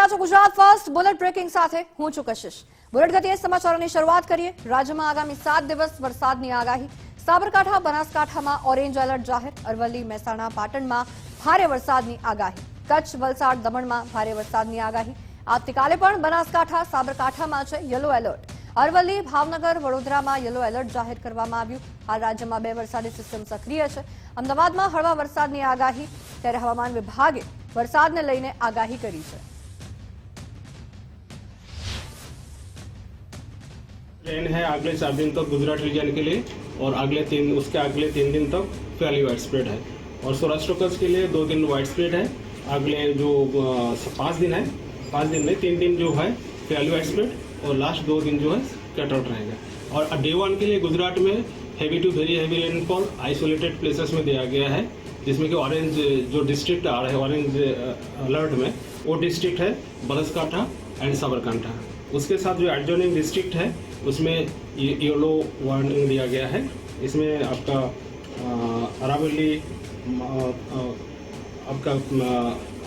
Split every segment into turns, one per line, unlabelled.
રહ્યા છો Gujarat first bullet breaking સાથે હું છું કશિશ। બુલેટ ગતિએ સમાચારોની શરૂઆત કરીએ। રાજ્યમાં આગામી 7 દિવસ વરસાદની આગાહી। સાબરકાંઠા બનાસકાંઠામાં ઓરેન્જ એલર્ટ જાહેર। અરવલ્લી મહેસાણા પાટણમાં ભારે વરસાદની આગાહી। કચ્છ વલસાડ દમણમાં ભારે વરસાદની આગાહી। આવતીકાલે પણ બનાસકાંઠા સાબરકાંઠામાં છે યલો એલર્ટ। અરવલ્લી ભાવનગર વડોદરામાં યલો એલર્ટ જાહેર કરવામાં આવ્યું। હાલ રાજ્યમાં 2 વરસાદી સિસ્ટમ સક્રિય છે। અમદાવાદમાં હળવા વરસાદની આગાહી। ત્યારે હવામાન વિભાગે વરસાદને લઈને આગાહી કરી છે।
ट्रेन है अगले 4 दिन तक गुजरात रीजन के लिए और अगले 3 दिन तक फैली वाइड स्प्रेड है और सौराष्ट्र कच्छ के लिए 2 दिन वाइड स्प्रेड है। अगले जो 5 दिन है 5 दिन नहीं 3 दिन जो है फैली वाइड स्प्रेड और लास्ट 2 दिन जो है स्कैटर्ड रहेगा। और डे 1 के लिए गुजरात में heavy to very heavy rainfall isolated places में दिया गया है, जिसमें कि ऑरेंज जो डिस्ट्रिक्ट आ रहे हैं ऑरेंज अलर्ट में वो डिस्ट्रिक्ट है बनासकांठा एंड साबरकांठा। उसके साथ जो एडजॉइनिंग डिस्ट्रिक्ट है उसमें येलो वार्निंग दिया गया है। इसमें आपका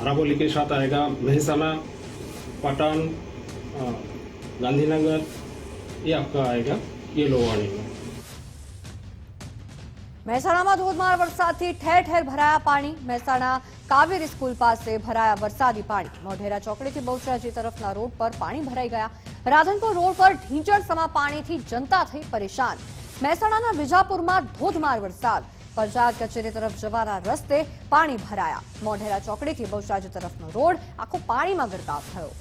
अरावली के साथ आएगा मेहसाना, पाटन, गांधीनगर, ये आपका आएगा येलो वार्निंग।
મહેસાણામાં ધોધમાર વરસાદથી ઠેર ઠેર ભરાયા પાણી। મહેસાણા કાવેરી સ્કૂલ પાસે ભરાયા વરસાદી પાણી। મોઢેરા ચોકડીથી બહુચરાજી તરફના રોડ પર પાણી ભરાઈ ગયા। રાધનપુર રોડ પર ઢીંચણસમા પાણીથી જનતા થઈ પરેશાન। મહેસાણાના વિજાપુરમાં ધોધમાર વરસાદ। પંચાયત કચેરી તરફ જવાના રસ્તે પાણી ભરાયા। મોઢેરા ચોકડીથી બહુચરાજી તરફનો રોડ આખો પાણીમાં ગરકાવ થયો।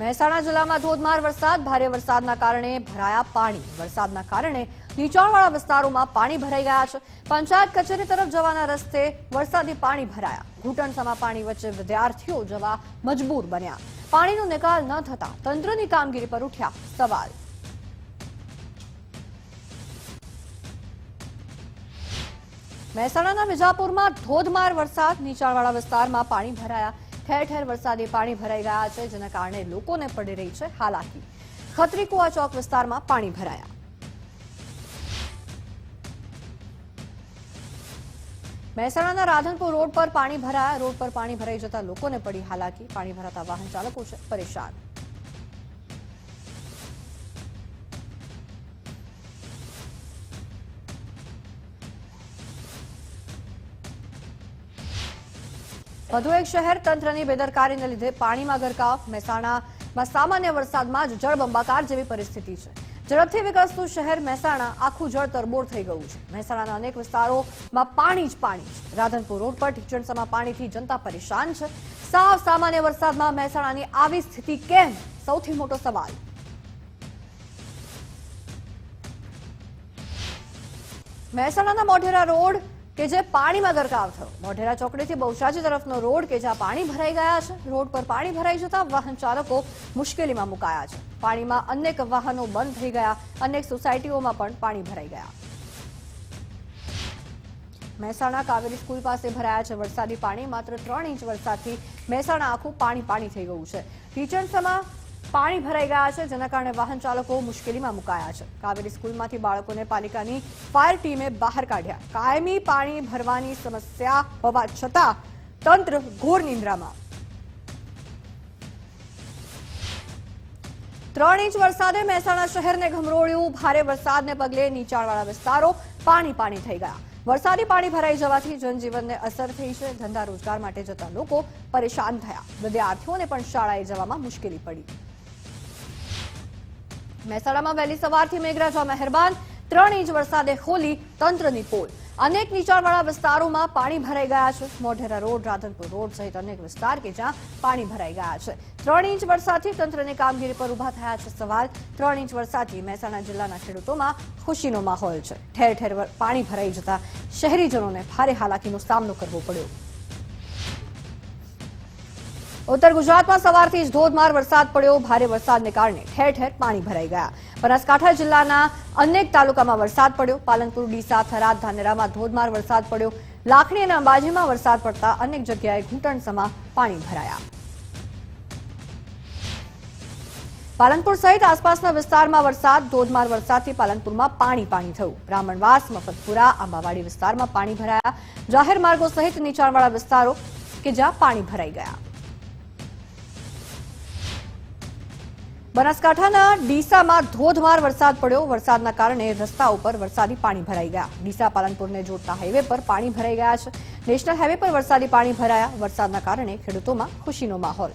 મહેસાણા જિલ્લામાં ધોધમાર વરસાદ। ભારે વરસાદના કારણે ભરાયા પાણી। વરસાદના કારણે નીચાણવાળા વિસ્તારોમાં પાણી ભરાઈ ગયા છે। પંચાયત કચેરી તરફ જવાના રસ્તે વરસાદી પાણી ભરાયા। ઘૂંટણસમા પાણી વચ્ચે વિદ્યાર્થીઓ જવા મજબૂર બન્યા। પાણીનો નિકાલ ન થતા તંત્રની કામગીરી પર ઉઠ્યા સવાલ। મહેસાણાના વિજાપુરમાં ધોધમાર વરસાદ। નીચાણવાળા વિસ્તારમાં પાણી ભરાયા। ठेर ठेर वरसादी पाणी भराई गया है, जेना कारणे लोकोने पड़ी रही है हालाकी। खत्री कुआ चौक विस्तार में पाणी भराया। મહેસાણાના રાધનપુર રોડ પર પાણી ભરાયા। રોડ પર પાણી ભરાઈ જતા લોકોને પડી હાલાકી। પાણી ભરાતા વાહન ચાલકો છે પરેશાન। વધુ એક શહેર તંત્રની બેદરકારીને લીધે પાણીમાં ગરકાવ। મહેસાણામાં સામાન્ય વરસાદમાં જ જળબંબાકાર જેવી પરિસ્થિતિ છે। ઝડપથી વિકસતું શહેર મહેસાણા આખું જળ તરબોળ થઈ ગયું છે। મહેસાણાના અનેક વિસ્તારોમાં પાણી જ પાણી છે। રાધનપુર રોડ પર ઢીંચણસમા પાણીથી જનતા પરેશાન છે। સાવ સામાન્ય વરસાદમાં મહેસાણાની આવી સ્થિતિ કેમ? સૌથી મોટો સવાલ। મહેસાણાના મોઢેરા રોડ કે જે પાણીમાં ગરકાવ થયો। મોઢેરા ચોકડીથી બહુચરાજી તરફનો રોડ કે જ્યાં પાણી ભરાઈ ગયા છે। રોડ પર પાણી ભરાઈ જતા વાહન ચાલકો મુશ્કેલીમાં મુકાયા છે। પાણીમાં અનેક વાહનો બંધ થઈ ગયા। અનેક સોસાયટીઓમાં પણ પાણી ભરાઈ ગયા। મહેસાણા કાવેરી સ્કૂલ પાસે ભરાયા છે વરસાદી પાણી। માત્ર 3 ઇંચ વરસાદથી મહેસાણા આખું પાણી પાણી થઈ ગયું છે। ઢીંચણસમા પાણી ભરાઈ ગયા છે, જેના કારણે વાહન ચાલકો મુશ્કેલીમાં મુકાયા છે। કાવેરી સ્કૂલમાંથી બાળકોને પાલિકાની ફાયર ટીમે બહાર કાઢ્યા। કાયમી પાણી ભરવાની સમસ્યા હોવા છતાં તંત્ર ઘોર નિંદ્રામાં। 3 ઇંચ વરસાદે મહેસાણા શહેરને ગમરોળ્યું। ભારે વરસાદને પગલે નીચાણવાળા વિસ્તારો પાણી પાણી થઈ ગયા। વરસાદી પાણી ભરાઈ જવાથી જનજીવનને અસર થઈ છે। ધંધા રોજગાર માટે જતા લોકો પરેશાન થયા। વિદ્યાર્થીઓને પણ શાળાએ જવામાં મુશ્કેલી પડી। મહેસાણામાં વહેલી સવારથી મેઘરાજા મહેરબાન। 3 ઇંચ વરસાદે ખોલી તંત્રની પોલ। અનેક નીચાણવાળા વિસ્તારોમાં પાણી ભરાઈ ગયા છે। મોઢેરા રોડ, રાધનપુર રોડ સહિત અનેક વિસ્તાર કે જ્યાં પાણી ભરાઈ ગયા છે। 3 ઇંચ વરસાદથી તંત્રની કામગીરી પર ઉભા થયા છે સવાલ। 3 ઇંચ વરસાદથી મહેસાણા जिल्लाના ખેડૂતોમાં ખુશીનો માહોલ છે। ઠેર ઠેર પાણી ભરાઈ જતા શહેરીજનોને ભારે હાલાકીનો સામનો કરવો પડ્યો। उत्तर गुजरात में सवारथी ज धोधमार वरसाद पड़्यो। भारे वरसादने कारणे ठेर ठेर पाणी भराई गया। बनासकांठा जिल्लाना अनेक तालुकामां वरसाद पड़्यो। पालनपुर, डीसा, थराद, धानेरामां धोधमार वरसाद पड़्यो। लाखणी अने अंबाजीमां वरसाद पड़ता अनेक जग्याए घूंटणसमा पाणी भराया। પાલનપુર સહિત આસપાસના વિસ્તારમાં વરસાદ, ધોધમાર વરસાદથી પાલનપુરમાં પાણી થયું. બ્રાહ્મણવાસ, મફતપુરા, આંબાવાડી વિસ્તારમાં પાણી ભરાયા. જાહેર માર્ગો સહિત નીચાણવાળા વિસ્તારો કે જ્યાં પાણી ભરાઈ ગયા. બનાસકાંઠાના ડીસામાં ધોધમાર વરસાદ પડ્યો. વરસાદના કારણે રસ્તા ઉપર વરસાદી પાણી ભરાઈ ગયા. ડીસા પાલનપુરને જોડતા હાઈવે પર પાણી ભરાઈ ગયા છે. નેશનલ હાઈવે પર વરસાદી પાણી ભરાયા. વરસાદના કારણે ખેડૂતોમાં ખુશીનો માહોલ.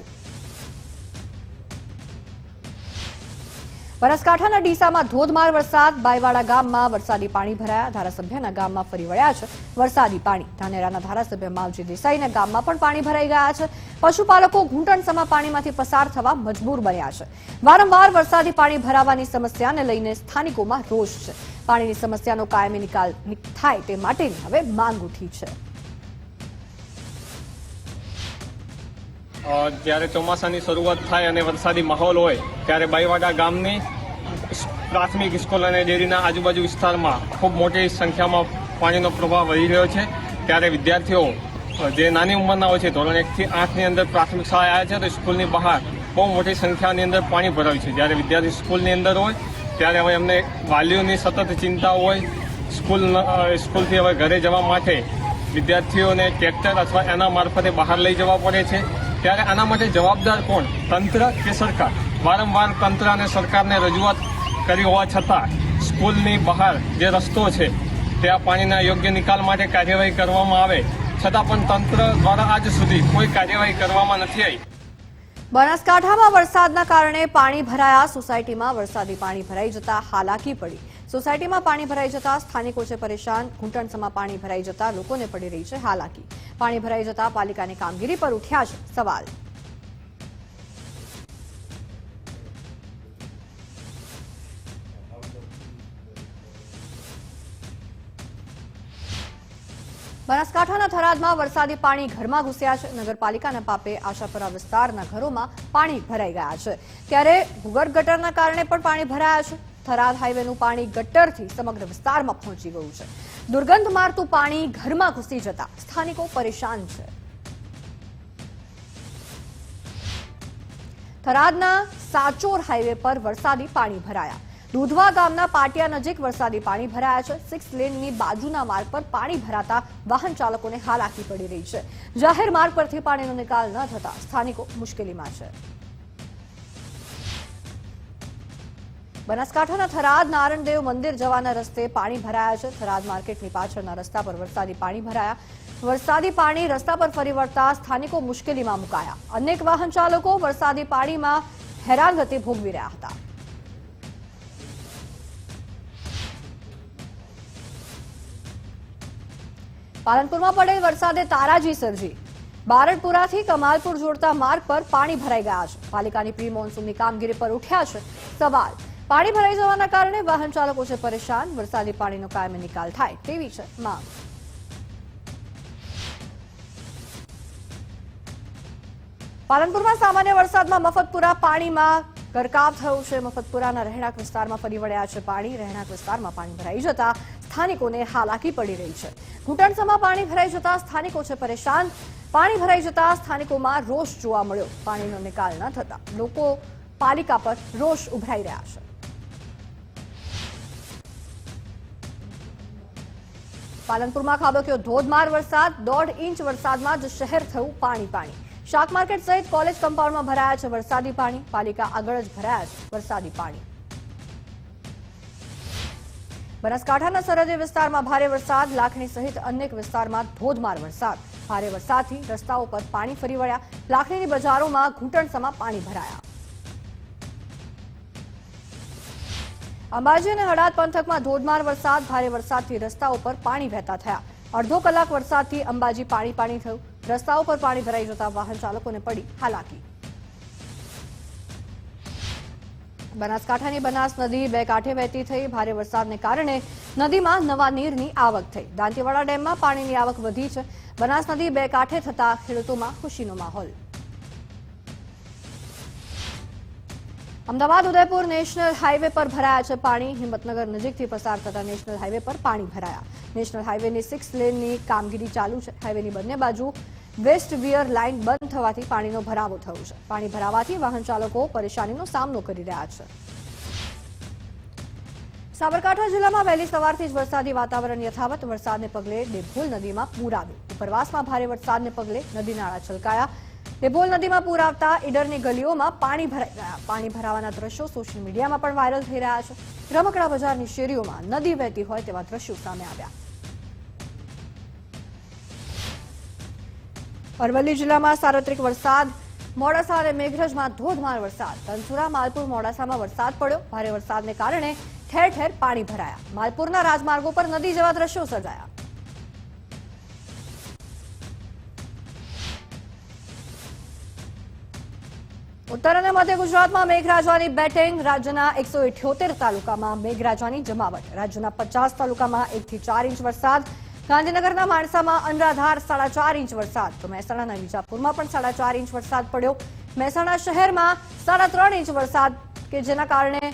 બનાસકાંઠાના ડીસામાં ધોધમાર વરસાદ, બાયવાડા ગામમાં વરસાદી પાણી ભરાયા. ધારાસભ્યના ગામમાં ફરી વળ્યા છે વરસાદી પાણી. ધાનેરાના ધારાસભ્ય માવજી દેસાઈના ગામમાં પણ પાણી ભરાઈ ગયા છે. પશુપાલકો ઘૂંટણસમા પાણીમાંથી પસાર થવા મજબૂર બન્યા છે. વારંવાર વરસાદી પાણી ભરાવાની સમસ્યાને લઈને સ્થાનિકોમાં રોષ છે. પાણીની સમસ્યાનો કાયમી નિકાલ થાય તે માટેની હવે માંગ ઉઠી છે.
જ્યારે ચોમાસાની શરૂઆત થાય અને વરસાદી માહોલ હોય ત્યારે બાયવાડા ગામની પ્રાથમિક સ્કૂલ અને ડેરીના આજુબાજુ વિસ્તારમાં ખૂબ મોટી સંખ્યામાં પાણીનો પ્રવાહ વહી રહ્યો છે. ત્યારે વિદ્યાર્થીઓ જે નાની ઉંમરના હોય છે, ધોરણ 1 થી 8ની અંદર પ્રાથમિક શાળાએ આવ્યા છે, તો સ્કૂલની બહાર બહુ મોટી સંખ્યાની અંદર પાણી ભરાયું છે. જ્યારે વિદ્યાર્થી સ્કૂલની અંદર હોય ત્યારે હવે એમને વાલીઓની સતત ચિંતા હોય. સ્કૂલથી હવે ઘરે જવા માટે વિદ્યાર્થીઓને ટ્રેક્ટર અથવા એના મારફતે બહાર લઈ જવા પડે છે. ત્યારે આના માટે જવાબદાર કોણ, તંત્ર કે સરકાર? વારંવાર તંત્ર અને સરકારને રજૂઆત કરી હોવા છતાં સ્કૂલની બહાર જે રસ્તો છે ત્યાં પાણીના યોગ્ય નિકાલ માટે કાર્યવાહી કરવામાં આવે છતાં પણ તંત્ર દ્વારા આજ સુધી કોઈ કાર્યવાહી કરવામાં નથી આવી.
બનાસકાંઠામાં વરસાદના કારણે પાણી ભરાયા. સોસાયટીમાં વરસાદી પાણી ભરાઈ જતા હાલાકી પડી. સોસાયટીમાં પાણી ભરાઈ જતા સ્થાનિકો છે પરેશાન. ઘૂંટણસમા પાણી ભરાઈ જતા લોકોને પડી રહી છે હાલાકી. પાણી ભરાઈ જતા પાલિકાની કામગીરી પર ઉઠ્યા છે સવાલ. બનાસકાંઠાના થરાદમાં વરસાદી પાણી ઘરમાં ઘૂસ્યા છે. નગરપાલિકાના પાપે આશાપુરા વિસ્તારના ઘરોમાં પાણી ભરાઈ ગયા છે. ત્યારે ભૂગર્ભ ગટરના કારણે પણ પાણી ભરાયા છે. થરાદ હાઈવેનું પાણી ગટરથી સમગ્ર વિસ્તારમાં પહોંચી ગયું છે. દુર્ગંધ મારતું પાણી ઘરમાં ઘૂસી જતા સ્થાનિકો પરેશાન છે. થરાદના સાચોર હાઈવે પર વરસાદી પાણી ભરાયા. દૂધવા ગામના પાટિયા નજીક વરસાદી પાણી ભરાયા છે. 6 લેનની બાજુના માર્ગ પર પાણી ભરાતા વાહન ચાલકોને હાલાકી પડી રહી છે. જાહેર માર્ગ પરથી પાણીનો નિકાલ ન થતા સ્થાનિકો મુશ્કેલીમાં છે. બનાસકાંઠાના થરાદ નારણદેવ મંદિર જવાના રસ્તે પાણી ભરાયા છે. થરાદ માર્કેટની પાછળના રસ્તા પર વરસાદી પાણી ભરાયા. વરસાદી પાણી રસ્તા પર ફરી વળતા સ્થાનિકો મુશ્કેલીમાં મુકાયા. અનેક વાહન ચાલકો વરસાદી પાણીમાં હેરાનગતિ ભોગવી રહ્યા હતા. પાલનપુરમાં પડેલ વરસાદે તારાજી સર્જી. બારડપુરાથી કમાલપુર જોડતા માર્ગ પર પાણી ભરાઈ ગયા છે. પાલિકાની પ્રી મોન્સૂનની કામગીરી પર ઉઠ્યા છે સવાલ. પાણી ભરાઈ જવાના કારણે વાહન ચાલકો છે પરેશાન. વરસાદી પાણીનો કાયમી નિકાલ થાય તેવી છે માંગ. પાલનપુરમાં સામાન્ય વરસાદમાં મફતપુરા પાણીમાં ગરકાવ થયું છે. મફતપુરાના રહેણાંક વિસ્તારમાં ફરી વળ્યા છે પાણી. રહેણાંક વિસ્તારમાં પાણી ભરાઈ જતા સ્થાનિકોને હાલાકી પડી રહી છે. ઘૂંટણસમા પાણી ભરાઈ જતા સ્થાનિકો છે પરેશાન. પાણી ભરાઈ જતા સ્થાનિકોમાં રોષ જોવા મળ્યો. પાણીનો નિકાલ ન થતા લોકો પાલિકા પર રોષ ઉભરાઈ રહ્યા છે. પાલનપુરમાં ખાબક્યો ધોધમાર વરસાદ. 1.5 ઇંચ વરસાદમાં જ શહેર થયું પાણી. શાક માર્કેટ સહિત કોલેજ કમ્પાઉન્ડમાં ભરાયા છે વરસાદી પાણી. પાલિકા આગળ જ ભરાયા છે વરસાદી પાણી. બનાસકાંઠાના સરહદી વિસ્તારમાં ભારે વરસાદ. લાખણી સહિત અનેક વિસ્તારમાં ધોધમાર વરસાદ. ભારે વરસાદથી રસ્તાઓ પર પાણી ફરી વળ્યા. લાખણીની બજારોમાં ઘૂંટણસમા પાણી ભરાયા. અંબાજી અને હળાદ પંથકમાં ધોધમાર વરસાદ. ભારે વરસાદથી રસ્તાઓ પર પાણી વહેતા થયા. અડધો કલાક વરસાદથી અંબાજી પાણી થયું. રસ્તાઓ પર પાણી ભરાઈ જતા વાહન ચાલકોને પડી હાલાકી. બનાસકાંઠાની બનાસ નદી બે કાંઠે વહેતી થઈ. ભારે વરસાદને કારણે નદીમાં નવા નીરની આવક થઈ. દાંતીવાડા ડેમમાં પાણીની આવક વધી છે. બનાસ નદી બે કાંઠે થતા ખેડૂતોમાં ખુશીનો માહોલ. અમદાવાદ ઉદયપુર નેશનલ હાઈવે પર ભરાયા છે પાણી. હિંમતનગર નજીકથી પસાર થતા નેશનલ હાઈવે પર પાણી ભરાયા. નેશનલ હાઈવેની 6 લેનની કામગીરી ચાલુ છે. હાઈવેની બંને બાજુ વેસ્ટ વિયર લાઇન બંધ થવાથી પાણીનો ભરાવો થયો છે. પાણી ભરાવાથી વાહન ચાલકો પરેશાનીનો સામનો કરી રહ્યા છે. સાબરકાંઠા જિલ્લામાં વહેલી સવારથી જ વરસાદી વાતાવરણ યથાવત. વરસાદને પગલે ડેભોલ નદીમાં પૂર આવ્યું. ઉપરવાસમાં ભારે વરસાદને પગલે નદી નાળા છલકાયા. ડેભોલ નદીમાં પૂર આવતા ઈડરની ગલીઓમાં પાણી ભરાઈ ગયા. પાણી ભરાવાના દ્રશ્યો સોશિયલ મીડિયામાં પણ વાયરલ થઈ રહ્યા છે. રમકડા બજારની શેરીઓમાં નદી વહેતી હોય તેવા દ્રશ્યો સામે આવ્યા. અરવલ્લી જિલ્લામાં સાર્વત્રિક વરસાદ. મોડાસા અને મેઘરજમાં ધોધમાર વરસાદ. ધનસુરા, માલપુર, મોડાસામાં વરસાદ પડ્યો. ભારે વરસાદને કારણે ઠેર ઠેર પાણી ભરાયા. માલપુરના રાજમાર્ગો પર નદી જેવા દ્રશ્યો સર્જાયા. ઉત્તર અને મધ્ય ગુજરાતમાં મેઘરાજાની બેટિંગ. રાજ્યના 178 તાલુકામાં મેઘરાજાની જમાવટ. રાજ્યના 50 તાલુકામાં 1 થી 4 ઇંચ વરસાદ. ગાંધીનગરના માણસામાં અનરાધાર 4.5 ઇંચ વરસાદ. તો મહેસાણાના વિજાપુરમાં પણ 4.5 ઇંચ વરસાદ પડ્યો. મહેસાણા શહેરમાં 3.5 ઇંચ વરસાદ કે જેના કારણે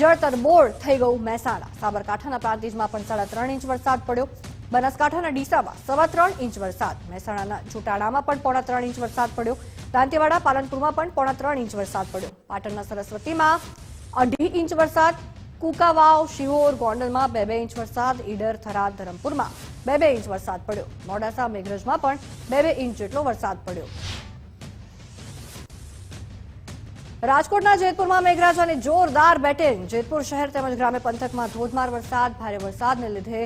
જળતરબોળ થઈ ગયું મહેસાણા. સાબરકાંઠાના પ્રાંતિજમાં પણ 3.5 ઇંચ વરસાદ પડ્યો. બનાસકાંઠાના ડીસામાં 3.25 ઇંચ વરસાદ. મહેસાણાના ચોટાડામાં પણ 3.5 ઇંચ વરસાદ પડ્યો. દાંતીવાડા, પાલનપુરમાં પણ 3.5 ઇંચ વરસાદ પડ્યો. પાટણના સરસ્વતીમાં 2.5 ઇંચ વરસાદ. કુકાવાવ, શિહોર, ગોંડલમાં 2-2 ઇંચ વરસાદ. ઈડર, થરાદ, ધરમપુરમાં 2-2 ઇંચ વરસાદ પડ્યો. મોડાસા, મેઘરજમાં પણ 2-2 ઇંચ જેટલો વરસાદ પડ્યો. રાજકોટના જેતપુરમાં મેઘરાજાની જોરદાર બેટિંગ. જેતપુર શહેર તેમજ ગ્રામ્ય પંથકમાં ધોધમાર વરસાદ. ભારે વરસાદને લીધે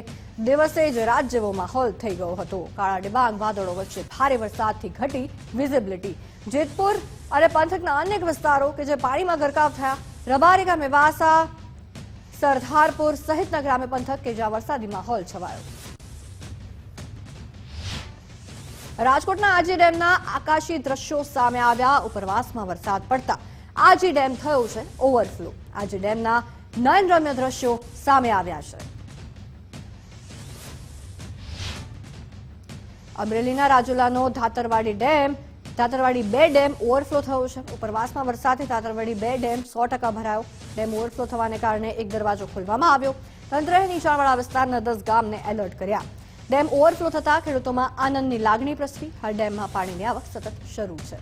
દિવસે જ રાત જેવો માહોલ થઈ ગયો હતો. કાળા ડિબાંગ વાદળો વચ્ચે ભારે વરસાદથી ઘટી વિઝિબિલિટી. જેતપુર અને પંથકના અનેક વિસ્તારો કે જે પાણીમાં ગરકાવ થયા. રબારિકા, મેવાસા, સરદારપુર સહિતના ગ્રામ્ય પંથક કે જ્યાં વરસાદી માહોલ છવાયો. રાજકોટના આજી ડેમના આકાશી દ્રશ્યો સામે આવ્યા. ઉપરવાસમાં વરસાદ પડતા આજી ડેમ થયો છે ઓવરફ્લો. આજી ડેમના નયનરમ્ય દ્રશ્યો સામે આવ્યા છે. અમરેલીના રાજુલાનો ધાતરવાડી 2 ડેમ ઓવરફ્લો થયો છે. ઉપરવાસમાં વરસાદથી ધાતરવાડી 2 ડેમ 100% ભરાયો. ડેમ ઓવરફ્લો થવાને કારણે એક દરવાજો ખોલવામાં આવ્યો. તંત્રએ નીચાણવાળા વિસ્તારના 10 ગામને એલર્ટ કર્યા. ડેમ ઓવરફ્લો થતા ખેડૂતોમાં આનંદની લાગણી પ્રસરી. હાલ ડેમમાં પાણીની આવક સતત શરૂ છે.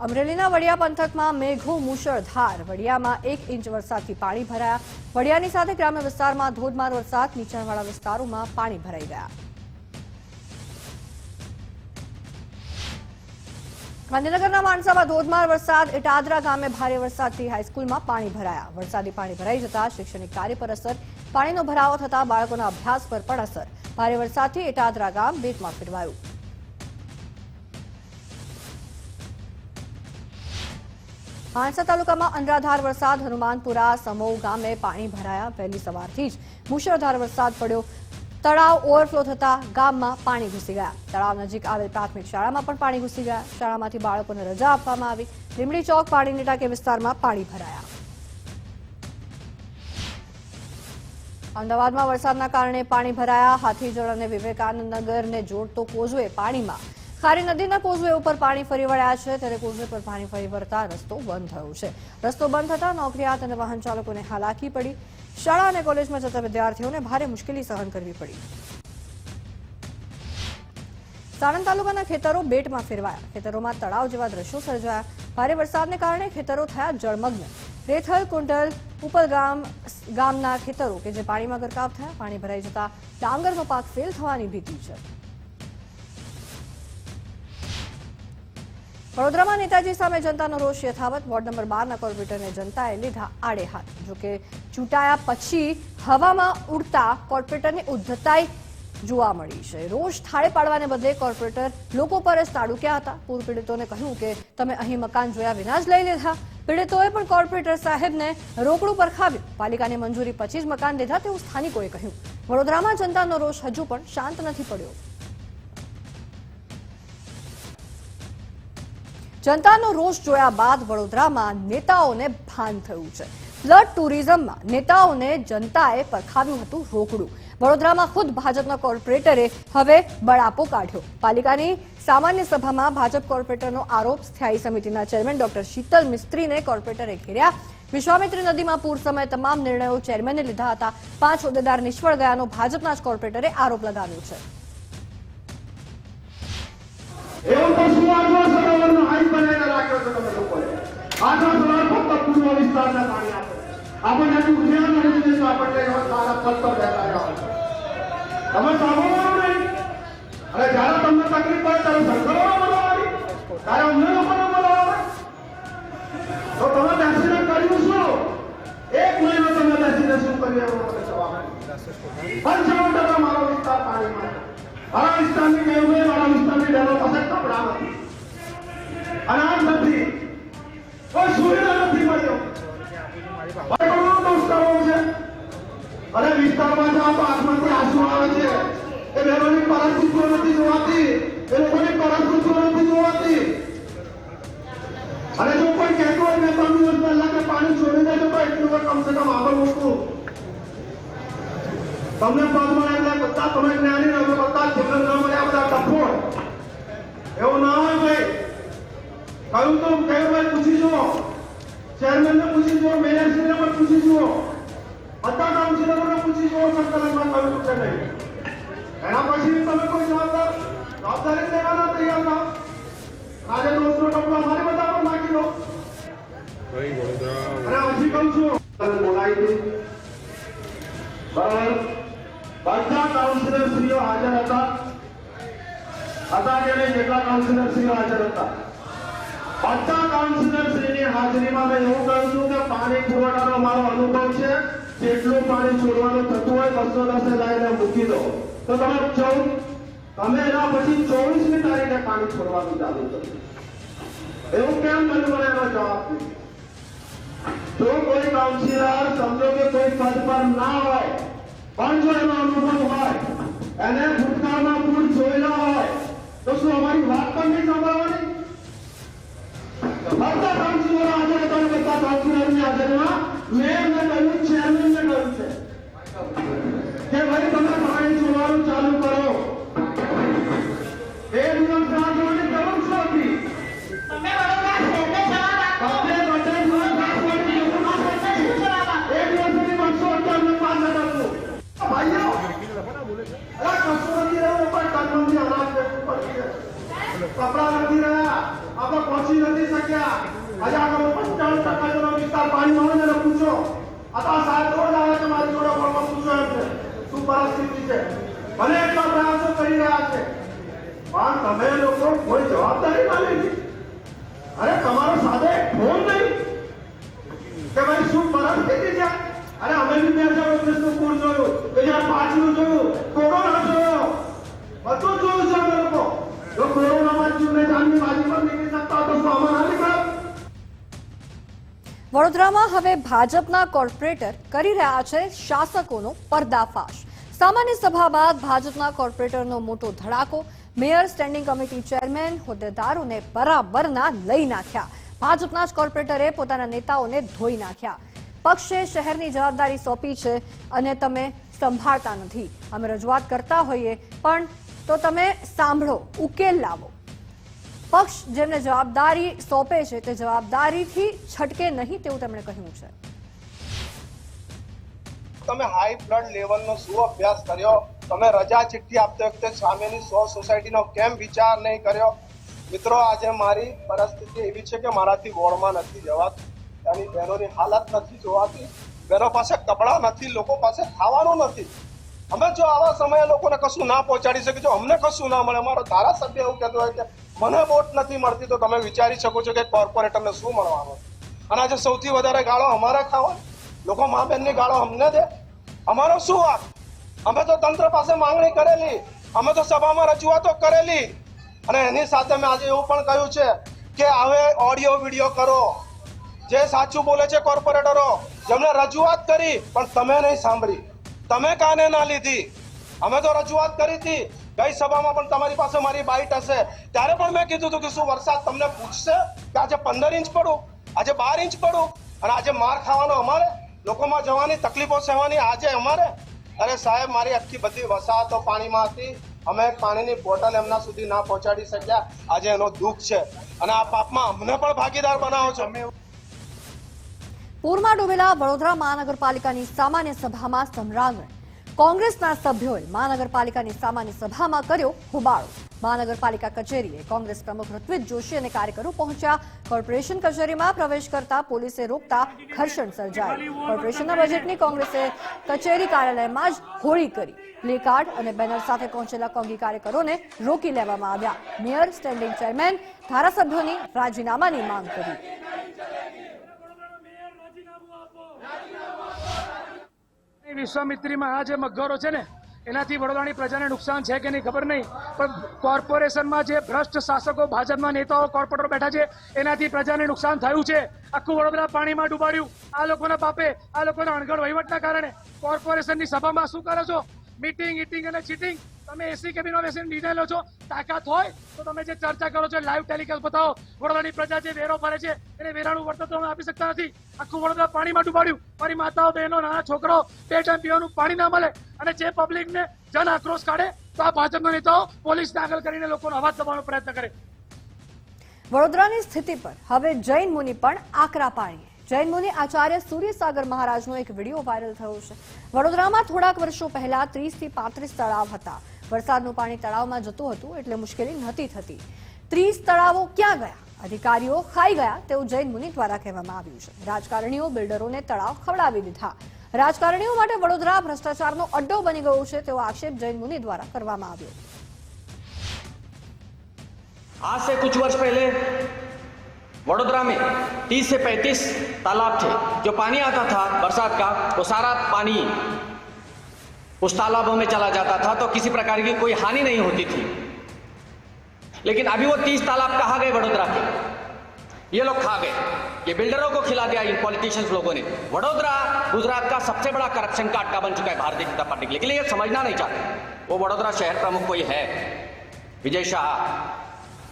અમરેલીના વડિયા પંથકમાં મેઘો મુશળધાર. વડિયામાં 1 ઇંચ વરસાદથી પાણી ભરાયા. વડિયાની સાથે ગ્રામ્ય વિસ્તારમાં ધોધમાર વરસાદ. નીચાણવાળા વિસ્તારોમાં પાણી ભરાઈ ગયા. ગાંધીનગરના માણસામાં ધોધમાર વરસાદ. ઇટાદરા ગામે ભારે વરસાદથી હાઈસ્કૂલમાં પાણી ભરાયા. વરસાદી પાણી ભરાઈ જતા શૈક્ષણિક કાર્ય પર અસર. પાણીનો ભરાવો થતા બાળકોના અભ્યાસ પર પણ અસર. ભારે વરસાદથી ઇટાદરા ગામ બેટમાં ફેરવાયું. માણસા તાલુકામાં અનરાધાર વરસાદ. હનુમાનપુરા, સમૌ ગામે પાણી ભરાયા. વહેલી સવારથી જ મુશળધાર વરસાદ પડ્યો. તળાવ ઓવરફ્લો થતા ગામમાં પાણી ઘૂસી ગયા. તળાવ નજીક આવેલ પ્રાથમિક શાળામાં પણ પાણી ઘૂસી ગયા. શાળામાંથી બાળકોને રજા આપવામાં આવી. લીમડી ચોક, પાણીની ટાંકી વિસ્તારમાં પાણી ભરાયા. અમદાવાદમાં વરસાદના કારણે પાણી ભરાયા. હાથીજળ અને વિવેકાનંદ નગરને જોડતો કોઝવે પાણીમાં. ખારી નદીના કોઝવે ઉપર પાણી ફરી વળ્યા છે. ત્યારે કોઝવે પર પાણી ફરી વળતા રસ્તો બંધ થયો છે. રસ્તો બંધ થતા નોકરિયાત અને વાહન ચાલકોને હાલાકી પડી. શાળા અને કોલેજમાં જતા વિદ્યાર્થીઓને ભારે મુશ્કેલી સહન કરવી પડી. સાણંદ તાલુકાના ખેતરો બેટમાં ફેરવાયા. ખેતરોમાં તળાવ જેવા દ્રશ્યો સર્જાયા. ભારે વરસાદને કારણે ખેતરો થયા જળમગ્ન. રેથલ, કુંડલ, ઉપલગામ ગામના ખેતરો કે જે પાણીમાં ગરકાવ થયા. પાણી ભરાઈ જતા ડાંગરનો પાક ફેલ થવાની ભીતિ છે. વડોદરામાં નેતાજી સામે જનતાનો રોષ યથાવત. વોર્ડ નંબર 12ના કોર્પોરેટરને જનતાએ લીધા આડે હાથ. જોકે ચૂંટાયા પછી હવામાં ઉડતા કોર્પોરેટરની ઉદ્ધતાઈ જોવા મળી છે. રોષ થાળે પાડવાને બદલે કોર્પોરેટર લોકો પર જ તાડુક્યા હતા. પૂર પીડિતોને કહ્યું કે તમે અહીં મકાન જોયા વિના જ લઈ લીધા. પીડિતોએ પણ કોર્પોરેટર સાહેબને રોકડું પરખાવ્યું. પાલિકાની મંજૂરી પછી જ મકાન લીધા તેવું સ્થાનિકોએ કહ્યું. વડોદરામાં જનતાનો રોષ હજુ પણ શાંત નથી પડ્યો. જનતાનો રોષ જોયા બાદ વડોદરામાં નેતાઓને ભાન થયું છે. ફ્લડ ટુરિઝમમાં નેતાઓને જનતાએ પરખાવ્યું હતું રોકડું. વડોદરામાં ખુદ ભાજપના કોર્પોરેટરે હવે બળાપો કાઢ્યો. પાલિકાની સામાન્ય સભામાં ભાજપ કોર્પોરેટરનો આરોપ. સ્થાયી સમિતિના ચેરમેન ડોક્ટર શીતલ મિસ્ત્રીને કોર્પોરેટરે ઘેર્યા. વિશ્વામિત્રી નદીમાં પૂર સમયે તમામ નિર્ણયો ચેરમેને લીધા હતા. 5 હોદ્દેદાર નિષ્ફળ ગયાનો ભાજપના જ કોર્પોરેટરે આરોપ લગાવ્યો છે.
એવું તો શું આટલો સરોવરનો હાઈટ બનાવીને રાખ્યો છો તમે લોકોએ? આટલો સરોવર ફક્ત પૂર્વ વિસ્તારને પાણી આપે. આપણને ગુજરાત નથી દેતું, આપણને એવા સારા પદ પર બેઠા રહ્યા છે. તમે સાંભળવાનું નહીં. અને જ્યારે તમને તકલીફ પડે ત્યારે સંકળાવા બોલાવવાની, ત્યારે અમને લોકોને બોલાવવા. તો તમે બેસીને કર્યું શું? 1 મહિનો તમે બેસીને શું કર્યું એવો મને જવાબ આપો. 95% મારો વિસ્તાર પાણીમાં. મારા વિસ્તારની કેવું મારા વિસ્તારની ડેરો પાસે કપડા નથી, અનાજ નથી, કોઈ સુવિધા નથી મળ્યો. અને વિસ્તારમાં જાઓ તો આંખમાંથી આંસુ આવે છે. એ બહેનોની પરિસ્થિતિઓ નથી જોવાતી, એ લોકોની પરિસ્થિતિઓ નથી જોવાતી. અને જો કોઈ કહેતો હોય 2-3 દિવસ પહેલા કે પાણી છોડી દેજો તો એટલું તો કમસે કમ આગળ મૂકવું. તમને પદ મળે એટલે બધા તમે જ્ઞાની રહો, બધા જીવન ન મળ્યા બધા કઠોર. એવું ના હોય ભાઈ. કહ્યું તો કયું ભાઈ પૂછી જુઓ, ચેરમેનને પૂછી જુઓ, મેયરશ્રીને પણ પૂછી જુઓ, બધા કાઉન્સિલરોને પૂછી જુઓ સંકલનમાં કહ્યું છે નહીં. એના પછી તમે કોઈ જવાબદારી લેવાના તૈયાર ના. આજે દોસ્તો કપડો અમારી બધા પર નાખી દો. અને હજી કહું છું બોલાવી હતી બરાબર. બધા કાઉન્સિલરશ્રીઓ હાજર હતા. જેટલા કાઉન્સિલરશ્રીઓ હાજર હતા, બધા કાઉન્સિલરશ્રીની હાજરીમાં મેં એવું કહ્યું છું કે પાણી પુરવઠાનો મારો અનુભવ છે. જેટલું પાણી છોડવાનું થતું હોય 210 લાઈને મૂકી દો. તો તમે એના પછી 24મી તારીખે પાણી છોડવાનું ચાલુ કર્યું. એવું કેમ કર્યું મને એનો જવાબ દીધો. જો કોઈ કાઉન્સિલર સમજો કે કોઈ પદ પર ના હોય પણ જો એનો અનુભવ હોય, એને ભૂતકાળમાં પૂર જોયેલા હોય, તો શું અમારી વાત પણ નહીં સાંભળવાની? બધા કાઉન્સિલરો હાજર હતા, બધા કાઉન્સિલરની હાજરીમાં મેં એમને કહ્યું, ચેરમેનને કહ્યું છે કે ભાઈ તમે પાણી છોડવાનું ચાલુ કરો. 2 દિવસ રાહ જોવાની જરૂર શું હતી? તમે બરોબર છે કપડા નથી રહ્યા, આપણે પહોંચી નથી શક્યા. આજે આગળ 95% વિસ્તાર પાણીમાં હોય ને પૂછો. આ સાહેબ રોજ આવે છે મારી જોડે ફોનમાં પૂછો એમ છે શું પરિસ્થિતિ છે. ભલે એટલા પ્રયાસો કરી રહ્યા છે પણ તમે લોકો કોઈ જવાબદારી ના લીધી. અરે તમારો સાદો એક ફોન નહીં કે ભાઈ શું પરિસ્થિતિ છે. અરે અમે બી 2019નું પૂર જોયું, 2005નું જોયું, કોરોના જોયો, બધું જોયું છે અમે લોકો. જો કોરોનામાં જીવને જાનની બાજી પર નીકળી શકતા તો શું આમાં ના નીકળે?
વડોદરામાં હવે ભાજપના કોર્પોરેટર કરી રહ્યા છે શાસકોનો પર્દાફાશ. સામાન્ય સભા બાદ ભાજપના કોર્પોરેટરનો મોટો ધડાકો. મેયર, સ્ટેન્ડિંગ કમિટી ચેરમેન, હોદ્દેદારોને બરાબરના લઈ નાખ્યા. ભાજપના જ કોર્પોરેટરે પોતાના નેતાઓને ધોઈ નાખ્યા. પક્ષે શહેરની જવાબદારી સોંપી છે અને તમે સંભાળતા નથી. અમે રજૂઆત કરતા હોઈએ પણ તો તમે સાંભળો, ઉકેલ લાવો. પક્ષ જેમને જવાબદારી સોંપે છે તે જવાબદારીથી છટકે નહીં તેવું તેમણે કહ્યું છે.
તમે હાઈ બ્લડ લેવલનો શું અભ્યાસ કર્યો? તમે રજા ચિઠ્ઠી આપતી વખતે સામેની 100 સોસાયટીનો કેમ વિચાર નહીં કર્યો? મિત્રો, આજે મારી પરિસ્થિતિ એવી છે કે મારાથી વોર્ડમાં નથી જવાતું. ત્યાંની બહેનોની હાલત નથી જોવાતી. બહેનો પાસે કપડાં નથી, લોકો પાસે ખાવાનું નથી. અમે જો આવા સમયે લોકોને કશું ના પહોંચાડી શકીએ, જો અમને કશું ના મળે, અમારો ધારાસભ્ય એવું કહેતો હોય કે મને વોટ નથી મળતી, તો તમે વિચારી શકો છો કે કોર્પોરેટરને શું મળવાનું. અને આજે સૌથી વધારે ગાળો અમારે ખાવા, લોકો મા બહેનની ગાળો અમને દે. અમારો શું વાક? અમે તો તંત્ર પાસે માંગણી કરેલી, અમે તો સભામાં રજૂઆતો કરેલી, અને એની સાથે મેં આજે એવું પણ કહ્યું છે કે હવે ઓડિયો વિડીયો કરો. જે સાચું બોલે છે કોર્પોરેટરો, જેમને રજૂઆત કરી પણ તમે નહીં સાંભળી, તમે કાને ના લીધી. અમે તો રજૂઆત કરી હતી ગઈ સભામાં, પણ તમારી પાસે મારી બાઇટ હશે ત્યારે પણ મેં કીધું હતું કે શું વરસાદ તમને પૂછશે કે આજે 15 ઇંચ પડું, આજે 12 ઇંચ પડું, અને આજે માર ખાવાનો અમારે, લોકોમાં જવાની તકલીફો સહેવાની આજે અમારે. અરે સાહેબ, મારી આખી બધી વસાહતો પાણીમાં હતી, અમે પાણીની બોટલ એમના સુધી ના પહોંચાડી શક્યા. આજે એનો દુઃખ છે અને આ પાપમાં અમને પણ ભાગીદાર બનાવો છો.
પૂરમાં ડૂબેલા વડોદરા મહાનગરપાલિકાની સામાન્ય સભામાં સંભળાવ્યું. કોંગ્રેસના સભ્યોએ મહાનગરપાલિકાની સામાન્ય સભામાં કર્યો હોબાળો. મહાનગરપાલિકા કચેરીએ કોંગ્રેસ પ્રમુખ ઋત્વિજ જોશી અને કાર્યકરો પહોંચ્યા. કોર્પોરેશન કચેરીમાં પ્રવેશ કરતા પોલીસે રોકતા ઘર્ષણ સર્જાયું. કોર્પોરેશનના બજેટની કોંગ્રેસે કચેરી કાર્યાલયમાં જ હોળી કરી. પ્લેકાર્ડ અને બેનર સાથે પહોંચેલા કોંગી કાર્યકરોને રોકી લેવામાં આવ્યા. મેયર, સ્ટેન્ડિંગ ચેરમેન, ધારાસભ્યોની રાજીનામાની માંગ કરી.
વિશ્વામિત્રીમાં આ જે મગરો છે ને એનાથી વડોદરાની પ્રજાને નુકસાન છે કે નહીં ખબર નહીં, પણ કોર્પોરેશનમાં જે ભ્રષ્ટ શાસકો, ભાજપના નેતાઓ, કોર્પોરેટરો બેઠા છે એનાથી પ્રજાને નુકસાન થયું છે. આખું વડોદરા પાણીમાં ડૂબાડ્યું આ લોકોના પાપે, આ લોકોના અણઘડ વહીવટના કારણે. કોર્પોરેશનની સભામાં શું કરો છો? મીટિંગ, ઈટિંગ અને ચીટિંગ. તમે એસી કેબિનમાં બેસીને નિર્ણય લો છો. તાકાત હોય તો તમે જે ચર્ચા કરો છો લાઈવ ટેલિકાસ્ટ બતાવો. વડોદરાની પ્રજા જે વેરો ભરે છે એને વેરાનું વળતર તો અમે આપી શકતા નથી. આખું વડોદરા પાણીમાં ડૂબાડ્યું. મારી માતાઓ, બહેનો, નાના છોકરાઓ 2 ટાઈમ પીવાનું પાણી ના મળે અને જે પબ્લિકને જન આક્રોશ કાઢે તો આ ભાજપના નેતાઓ પોલીસને આગળ કરીને લોકોનો અવાજ દબાવવાનો પ્રયત્ન કરે.
વડોદરાની સ્થિતિ પર હવે જૈન મુનિ પણ આકરા પાણીએ. જૈન મુનિ આચાર્ય સૂર્યસાગર મહારાજનો એક વિડીયો વાયરલ થયો છે. વડોદરામાં થોડાક વર્ષો પહેલા 30 થી 35 તળાવ હતા. વરસાદનું પાણી તળાવમાં જતું હતું એટલે મુશ્કેલી નહોતી થતી. 30 તળાવો ક્યાં ગયા? અધિકારીઓ ખાઈ ગયા તેવું જૈન મુનિ દ્વારા કહેવામાં આવ્યું છે. રાજકારણીઓ બિલ્ડરોને તળાવ ખવડાવી દીધા. રાજકારણીઓ માટે વડોદરા ભ્રષ્ટાચારનો અડ્ડો બની ગયો છે તેવો આક્ષેપ જૈન મુનિ દ્વારા કરવામાં આવ્યો.
आज से कुछ वर्ष पहले वडोदरा में 30 से 35 तालाब थे. जो पानी आता था बरसात का वो सारा पानी उस तालाबों में चला जाता था तो किसी प्रकार की कोई हानि नहीं होती थी. लेकिन अभी वो 30 तालाब कहाँ गए वडोदरा के? ये लोग खा गए. ये बिल्डरों को खिला दिया इन पॉलिटिशियंस लोगों ने. वडोदरा गुजरात का सबसे बड़ा करप्शन का अड्डा बन चुका है भारतीय जनता पार्टी के लिए. लेकिन ये समझना नहीं चाहते. वो वडोदरा शहर प्रमुख कोई है, विजय शाह.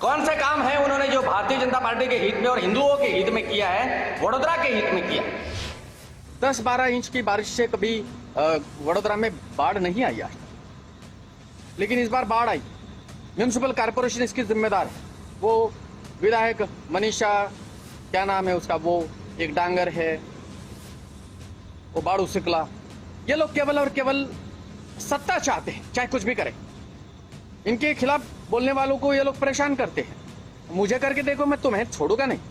कौन से काम है उन्होंने जो भारतीय जनता पार्टी के हित में और हिंदुओं के हित में किया है, वडोदरा के हित में किया. 10-12 इंच की बारिश से कभी वडोदरा में बाढ़ नहीं आई आज, लेकिन इस बार बाढ़ आई. म्यूनिसिपल कॉर्पोरेशन इसकी जिम्मेदार है. वो विधायक मनीषा, क्या नाम है उसका, वो एक डांगर है, वो बाड़ू सिकला. ये लोग केवल और केवल सत्ता चाहते हैं, चाहे कुछ भी करें. इनके खिलाफ बोलने वालों को ये लोग परेशान करते हैं. मुझे करके देखो, मैं तुम्हें छोड़ूंगा नहीं.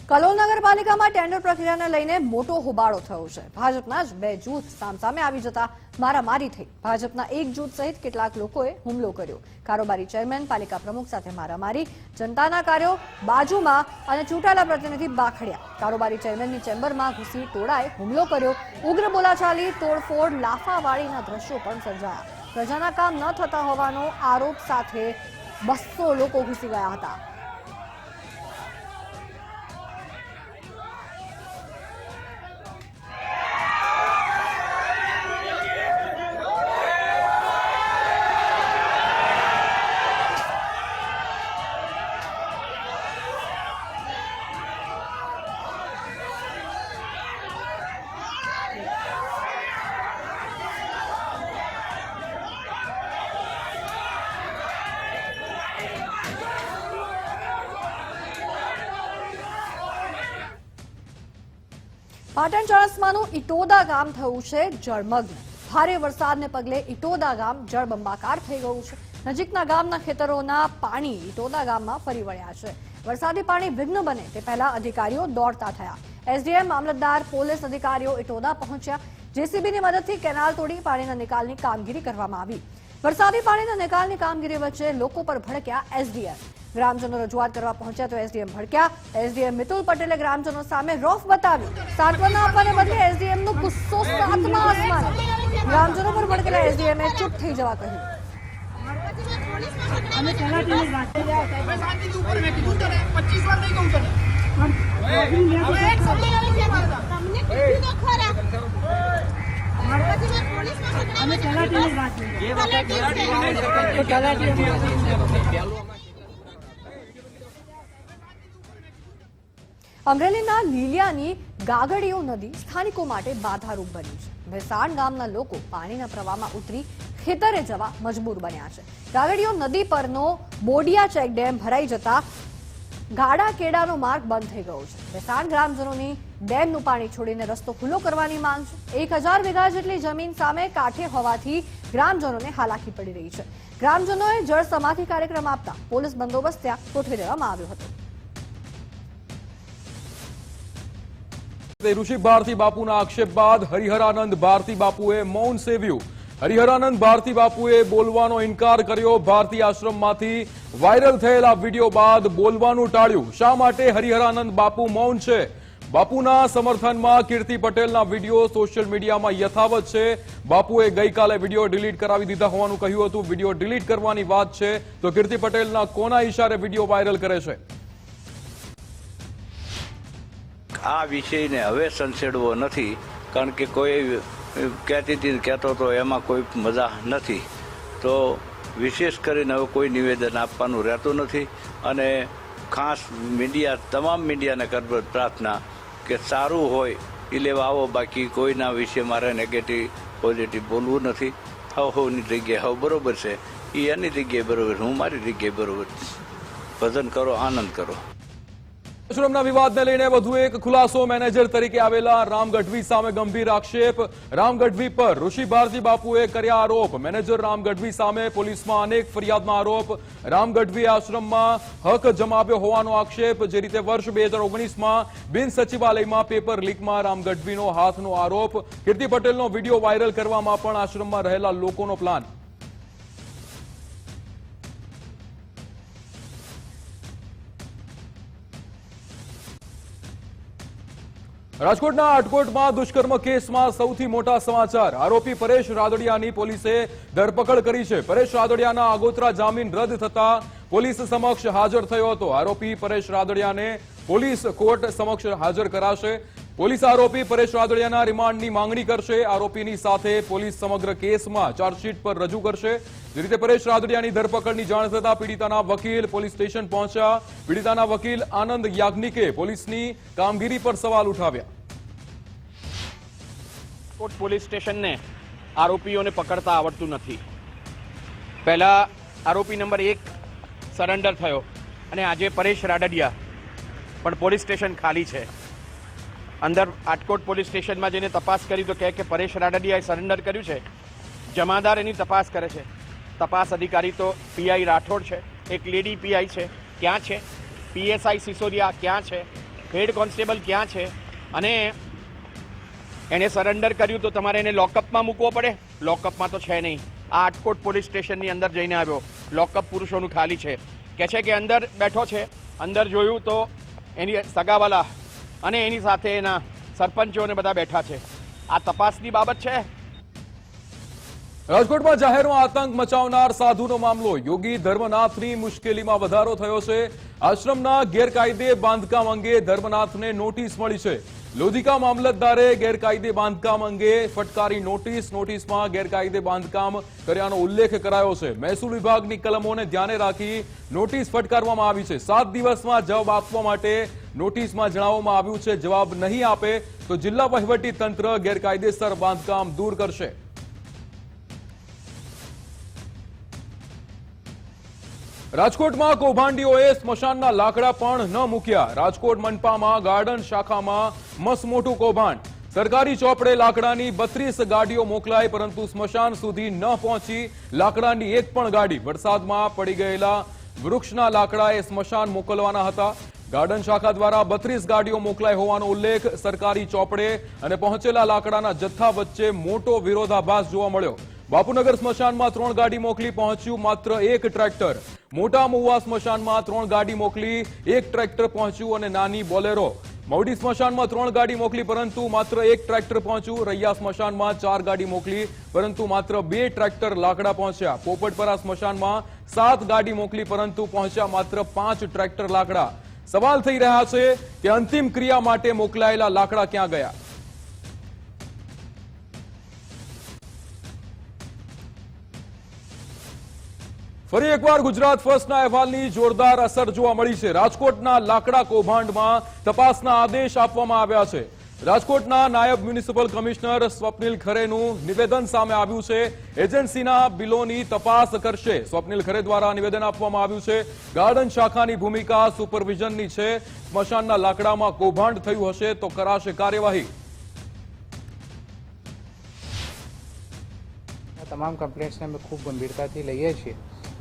કલોલ નગરપાલિકામાં ટેન્ડર પ્રક્રિયાને લઈને મોટો હોબાળો થયો છે. ભાજપના જ 2 જૂથ સામસામે આવી જતા મારામારી થઈ. ભાજપના એક જૂથ સહિત કેટલાક લોકોએ હુમલો કર્યો. કારોબારી ચેરમેન, પાલિકા પ્રમુખ સાથે મારામારી, જનતાના કાર્યો બાજુમાં અને ચૂંટાયેલા પ્રતિનિધિ બાખડ્યા. કારોબારી ચેરમેનની ચેમ્બરમાં ઘૂસી ટોળાએ હુમલો કર્યો. ઉગ્ર બોલાચાલી, તોડફોડ, લાફાવાળીના દ્રશ્યો પણ સર્જાયા. પ્રજાના કામ ન થતા હોવાનો આરોપ સાથે 200 લોકો ઘૂસી ગયા હતા. પાટણ ચોરસમાનું ઇટોદા ગામ થયું છે જળમગ્ન. ભારે વરસાદને પગલે ઇટોદા ગામ જળબંબાકાર થઈ ગયું છે. નજીકના ગામના ખેતરોના પાણી ઇટોદા ગામમાં ફરી વળ્યા છે. વરસાદી પાણી વિઘ્ન બને તે પહેલા અધિકારીઓ દોડતા થયા. એસડીએમ, મામલતદાર, પોલીસ અધિકારીઓ ઇટોદા પહોંચ્યા. જેસીબીની મદદથી કેનાલ તોડી પાણીના નિકાલની કામગીરી કરવામાં આવી. વરસાદી પાણીના નિકાલની કામગીરી વચ્ચે લોકો પર ભડક્યા એસડીએમ. ગ્રામજનો રજૂઆત કરવા પહોંચ્યા તો એસડીએમ ભડક્યા. એસડીએમ મિતુલ પટેલે ગ્રામજનો સામે રોફ બતાવ્યો. સાંત્વના આપવાને બદલે એસડીએમનો ગુસ્સો 7મા આસમાને. ગ્રામજનો પર ભડકેલા એસડીએમએ ચૂપ થઈ જવા કહ્યું. અમરેલીના લીલિયાની ગાગડીઓ નદી સ્થાનિકો માટે બાધારૂપ બની છે. ભેસાણ ગામના લોકો પાણીના પ્રવાહમાં ઉતરી ખેતરે જવા મજબૂર બન્યા છે. ગાગડીઓ નદી પરનો બોડિયા ચેકડેમ ભરાઈ જતા ગાડા કેડાનો માર્ગ બંધ થઈ ગયો છે। વેસાણ ગ્રામજનોની ડેમનું પાણી છોડીને રસ્તો ખુલ્લો કરવાની માંગ છે। 1000 વીઘા જેટલી જમીન સામે કાંઠે હોવાથી ગ્રામજનોને હાલાકી પડી રહી છે। ગ્રામજનોએ જળ સમાધિ કાર્યક્રમ આપતા પોલીસ બંદોબસ્ત ત્યાં ગોઠવી દેવામાં આવ્યો હતો।
ઋષિ ભારતી બાપુના આક્ષેપ બાદ હરિહરાનંદ ભારતી બાપુએ મૌન સેવ્યું। હરિહરાનંદ ભારતી બાપુએ બોલવાનો ઇનકાર કર્યો। ભારતી આશ્રમમાંથી વાયરલ થયેલા વિડીયો બાદ બોલવાનું ટાળ્યું। શા માટે હરિહરાનંદ બાપુ મૌન છે? બાપુના સમર્થનમાં કીર્તિ પટેલના વિડીયો સોશિયલ મીડિયામાં યથાવત છે। બાપુએ ગઈકાલે વિડીયો ડિલીટ કરાવી દીધા હોવાનું કહ્યું હતું। વિડીયો ડિલીટ કરવાની વાત છે તો કીર્તિ પટેલના કોના ઇશારે વિડીયો વાયરલ કરે છે?
આ વિષયને હવે સંસેડવો નથી, કારણ કે કોઈ કહેતી હતી કહેતો તો એમાં કોઈ મજા નથી, તો વિશેષ કરીને હવે કોઈ નિવેદન આપવાનું રહેતું નથી। અને ખાસ મીડિયા, તમામ મીડિયાને કરવા પ્રાર્થના કે સારું હોય એ લેવા આવો, બાકી કોઈના વિશે મારે નેગેટિવ પોઝિટિવ બોલવું નથી। હવની જગ્યાએ હવ બરોબર છે, એ એની જગ્યાએ બરોબર, હું મારી જગ્યાએ બરોબર। ભજન કરો, આનંદ કરો।
આશ્રમના વિવાદને લઈને વધુ એક ખુલાસો। મેનેજર તરીકે આવેલા રામ ગઢવી સામે ગંભીર આક્ષેપ। રામ ગઢવી પર ઋષિ ભારતી બાપુએ કર્યા આરોપ। મેનેજર રામ ગઢવી સામે પોલીસમાં અનેક ફરિયાદના આરોપ। રામ ગઢવીએ આશ્રમમાં હક જમાવ્યો હોવાનો આક્ષેપ। જે રીતે વર્ષ 2019માં બિન સચિવાલયમાં પેપર લીકમાં રામ ગઢવીનો હાથનો આરોપ। કીર્તિ પટેલનો વિડીયો વાયરલ કરવામાં પણ આશ્રમમાં રહેલા લોકોનો પ્લાન। રાજકોટના આટકોટમાં દુષ્કર્મ કેસમાં સૌથી મોટા સમાચાર। આરોપી પરેશ રાદડિયાની પોલીસે ધરપકડ કરી છે। પરેશ રાદડિયાના આગોતરા જામીન રદ થતા પોલીસ સમક્ષ હાજર થયો હતો। આરોપી પરેશ રાદડિયાને પોલીસ કોર્ટ સમક્ષ હાજર કરાશે। પોલીસ આરોપી પરેશ રાદડિયાના રિમાન્ડની માંગણી કરશે। આરોપીની સાથે પોલીસ સમગ્ર કેસમાં ચાર્જશીટ પર રજૂ કરશે। જે રીતે પરેશ રાદડિયાની ધરપકડની જાણ થતા પીડિતાના વકીલ પોલીસ સ્ટેશન પહોંચ્યા। પીડિતાના વકીલ આનંદ યાજ્ઞિકે પોલીસની કામગીરી પર સવાલ ઉઠાવ્યા।
રાજકોટ પોલીસ સ્ટેશનને આરોપીઓને પકડતા આવડતું નથી। પહેલા આરોપી નંબર 1 સરેન્ડર થયો અને આજે પરેશ રાદડિયા પણ પોલીસ સ્ટેશન ખાલી છે। અંદર આટકોટ પોલીસ સ્ટેશનમાં જઈને તપાસ કરી તો કહે કે પરેશ રાદડિયાએ સરેન્ડર કર્યું છે। જમાદાર એની તપાસ કરે છે। તપાસ અધિકારી તો પીઆઈ રાઠોડ છે, એક લેડી પીઆઈ છે, ક્યાં છે? પીએસઆઈ સિસોદિયા ક્યાં છે? હેડ કોન્સ્ટેબલ ક્યાં છે? અને એને સરેન્ડર કર્યું તો તમારે એને લોકઅપમાં મૂકવો પડે। લોકઅપમાં તો છે નહીં। આ આટકોટ પોલીસ સ્ટેશનની અંદર જઈને આવ્યો, લોકઅપ પુરુષોનું ખાલી છે। કહે છે કે અંદર બેઠો છે। અંદર જોયું તો એની સગાવાલા અને એની સાથે એના સરપંચોને બધા બેઠા છે। આ તપાસની બાબત છે।
રાજકોટમાં જાહેરમાં આતંક મચાવનાર સાધુનો મામલો। યોગી ધર્મનાથની મુશ્કેલીમાં વધારો થયો છે। આશ્રમના ગેરકાયદે બાંધકામ અંગે ધર્મનાથને નોટિસ મળી છે। લોધિકા મામલતદારે ગેરકાયદે બાંધકામ અંગે ફટકારી નોટિસ। નોટિસમાં ગેરકાયદે બાંધકામ કર્યાનો ઉલ્લેખ કરાયો છે। મહેસૂલ વિભાગની કલમોને ધ્યાને રાખી નોટિસ ફટકારવામાં આવી છે। 7 દિવસમાં જવાબ આપવા માટે નોટિસમાં જણાવવામાં આવ્યું છે। જવાબ નહીં આપે તો જિલ્લા વહીવટી તંત્ર ગેરકાયદેસર બાંધકામ દૂર કરશે। રાજકોટમાં કૌભાંડીઓએ સ્મશાનના લાકડા પણ ન મૂક્યા। રાજકોટ મનપામાં ગાર્ડન શાખામાં મસમોટું કૌભાંડ। સરકારી ચોપડે લાકડાની 32 ગાડીઓ મોકલાઈ, પરંતુ સ્મશાન સુધી ન પહોંચી લાકડાની એક પણ ગાડી। વરસાદમાં પડી ગયેલા વૃક્ષના લાકડાએ સ્મશાન મોકલવાના હતા। ગાર્ડન શાખા દ્વારા 32 ગાડીઓ મોકલાઈ હોવાનો ઉલ્લેખ। સરકારી ચોપડે અને પહોંચેલા લાકડાના જથ્થા વચ્ચે મોટો વિરોધાભાસ જોવા મળ્યો। બાપુનગર સ્મશાનમાં 3 ગાડી મોકલી, પહોંચ્યું માત્ર 1 ટ્રેક્ટર। મોટા મહુવા સ્મશાનમાં 3 ગાડી મોકલી, 1 ટ્રેક્ટર પહોંચ્યું અને નાની બોલેરો। મવડી સ્મશાનમાં 3 ગાડી મોકલી, પરંતુ માત્ર 1 ટ્રેક્ટર પહોંચ્યું। રૈયા સ્મશાનમાં 4 ગાડી મોકલી, પરંતુ માત્ર 2 ટ્રેક્ટર લાકડા પહોંચ્યા। પોપટપરા સ્મશાનમાં 7 ગાડી મોકલી, પરંતુ પહોંચ્યા માત્ર 5 ટ્રેક્ટર લાકડા। સવાલ થઈ રહ્યા છે કે અંતિમ ક્રિયા માટે મોકલાયેલા લાકડા ક્યાં ગયા? ફરી એકવાર ગુજરાત ફર્સ્ટના અહેવાલની જોરદાર અસર જોવા મળી છે। રાજકોટના લાકડા કૌભાંડમાં તપાસના આદેશ આપવામાં આવ્યા છે। રાજકોટના નાયબ મ્યુનિસિપલ કમિશનર સ્વપ્નિલ ખરેનું નિવેદન સામે આવ્યું છે. એજન્સીના બિલોની તપાસ કરશે. સ્વપ્નિલ ખરે દ્વારા નિવેદન આપવામાં આવ્યું છે. ગાર્ડન શાખાની ભૂમિકા સુપરવિઝનની છે. સ્મશાનના લાકડામાં કૌભાંડ થયું હશે તો કરાશે કાર્યવાહી.
તમામ કમ્પ્લેન્ટ્સને અમે ખૂબ ગંભીરતાથી લઈએ છીએ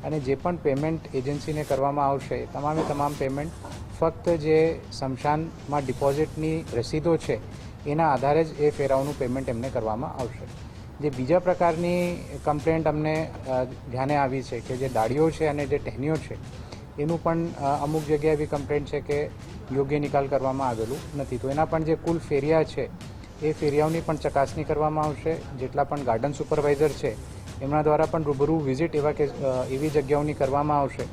અને જે પણ પેમેન્ટ એજન્સીને કરવામાં આવશે તમામ પેમેન્ટ ફક્ત જે સ્મશાનમાં ડિપોઝિટની રસીદો છે એના આધારે જ એ ફેરાઓનું પેમેન્ટ એમને કરવામાં આવશે. જે બીજા પ્રકારની કમ્પ્લેન્ટ અમને ધ્યાને આવી છે કે જે દાડીઓ છે અને જે ટહેનીઓ છે એનું પણ અમુક જગ્યાએ એવી કમ્પ્લેન્ટ છે કે યોગ્ય નિકાલ કરવામાં આવેલું નથી. તો એના પણ જે કુલ ફેરિયા છે એ ફેરિયાઓની પણ ચકાસણી કરવામાં આવશે. જેટલા પણ ગાર્ડન સુપરવાઇઝર છે એમના દ્વારા પણ રૂબરૂ વિઝિટ એવી જગ્યાઓની કરવામાં આવશે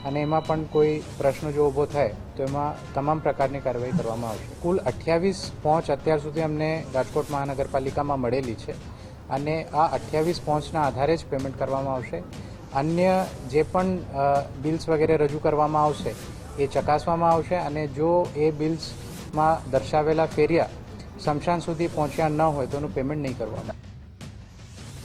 અને એમાં પણ કોઈ પ્રશ્ન જો ઊભો થાય તો એમાં તમામ પ્રકારની કાર્યવાહી કરવામાં આવશે. કુલ 28 પહોંચ અત્યાર સુધી અમને રાજકોટ મહાનગરપાલિકામાં મળેલી છે અને આ 28 પહોંચના આધારે જ પેમેન્ટ કરવામાં આવશે. અન્ય જે પણ બિલ્સ વગેરે રજૂ કરવામાં આવશે એ ચકાસવામાં આવશે અને જો એ બિલ્સમાં દર્શાવેલા ફેરિયા સ્મશાન સુધી પહોંચ્યા ન હોય તો એનું પેમેન્ટ નહીં કરવામાં.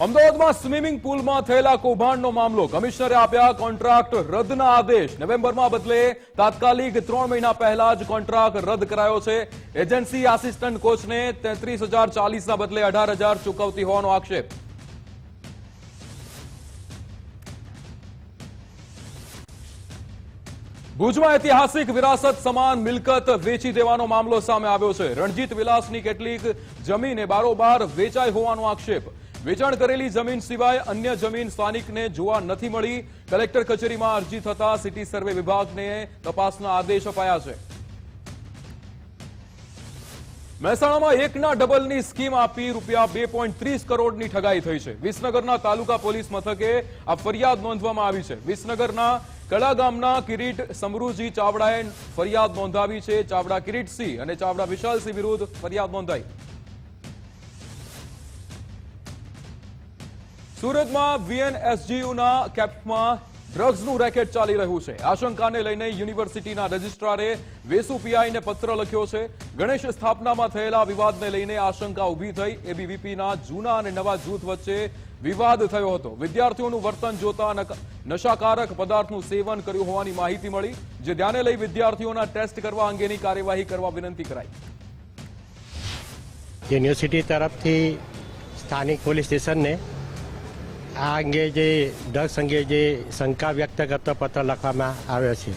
અમદાવાદમાં સ્વિમિંગ પુલમાં થયેલા કૌભાંડનો મામલો. કમિશનરે આપ્યા કોન્ટ્રાક્ટ રદના આદેશ. નવેમ્બરમાં બદલે તાત્કાલિક 3 મહિના પહેલા જ કોન્ટ્રાક્ટ રદ કરાયો છે. એજન્સી આસિસ્ટન્ટ કોચને 33,040 ના બદલે 18,000 ચૂકવતી હોવાનો આક્ષેપ. ભુજમાં ઐતિહાસિક વિરાસત સમાન મિલકત વેચી દેવાનો મામલો સામે આવ્યો છે. રણજીત વિલાસની કેટલીક જમીને બારોબાર વેચાઈ હોવાનો આક્ષેપ. વેચાણ કરેલી જમીન સિવાય અન્ય જમીન સ્થાનિકને જોવા નથી મળી. કલેક્ટર કચેરીમાં અરજી થતા સિટી સર્વે વિભાગને તપાસના આદેશ અપાયા છે. મહેસાણામાં એકના ડબલની સ્કીમ આપી ₹2.30 કરોડની ઠગાઈ થઈ છે. વિસનગરના તાલુકા પોલીસ મથકે આ ફરિયાદ નોંધવામાં આવી છે. વિસનગરના કડા ગામના કિરીટ સમરૂજી ચાવડાએ ફરિયાદ નોંધાવી છે. ચાવડા કિરીટસિંહ અને ચાવડા વિશાલસિંહ વિરુદ્ધ ફરિયાદ નોંધાઈ. સુરતમાં VNSGUના કેમ્પમાં ડ્રગ્સનું રેકેટ ચાલી રહ્યું છે. આશંકાને લઈને યુનિવર્સિટીના રજિસ્ટ્રારે વેસુ પીઆઈને પત્ર લખ્યો છે. ગણેશ સ્થાપનામાં થયેલા વિવાદને લઈને આશંકા ઊભી થઈ. એબીવીપીના જૂના અને નવા જૂથ વચ્ચે વિવાદ થયો હતો. વિદ્યાર્થીઓનું વર્તન જોતા નશાકારક પદાર્થનું સેવન કર્યું હોવાની માહિતી મળી, જે ધ્યાને લઈ વિદ્યાર્થીઓના ટેસ્ટ કરવા અંગેની કાર્યવાહી કરવા વિનંતી કરાઈ.
યુનિવર્સિટી તરફથી સ્થાનિક પોલીસ સ્ટેશનને આ અંગે જે ડ્રગ્સ અંગે જે શંકા વ્યક્ત કરતો પત્ર લખવામાં આવ્યો છે.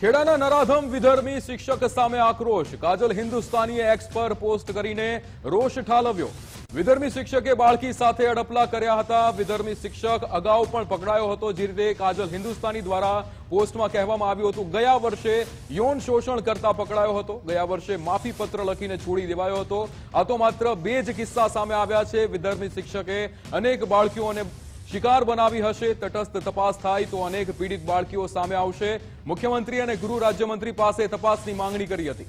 ખેડાના નરાધમ વિધર્મી શિક્ષક સામે આક્રોશ. કાજલ હિન્દુસ્તાનીએ એક્સ પર પોસ્ટ કરીને રોષ ઠાલવ્યો. વિધર્મી શિક્ષકે બાળકી સાથે અડપલા કર્યા હતા. વિધર્મી શિક્ષક અગાઉ પણ પકડાયો હતો. જે રીતે કાજલ હિન્દુસ્તાની દ્વારા પોસ્ટમાં કહેવામાં આવ્યું હતું, ગયા વર્ષે યૌન શોષણ કરતા પકડાયો હતો. ગયા વર્ષે માફી પત્ર લખીને છોડી દેવાયો હતો. આ તો માત્ર 2 જ કિસ્સા સામે આવ્યા છે. વિધર્મી શિક્ષકે અનેક બાળકીઓને શિકાર બનાવી હશે. તટસ્થ તપાસ થાય તો અનેક પીડિત બાળકીઓ સામે આવશે. મુખ્યમંત્રી અને ગૃહ રાજ્યમંત્રી પાસે તપાસની માંગણી કરી હતી.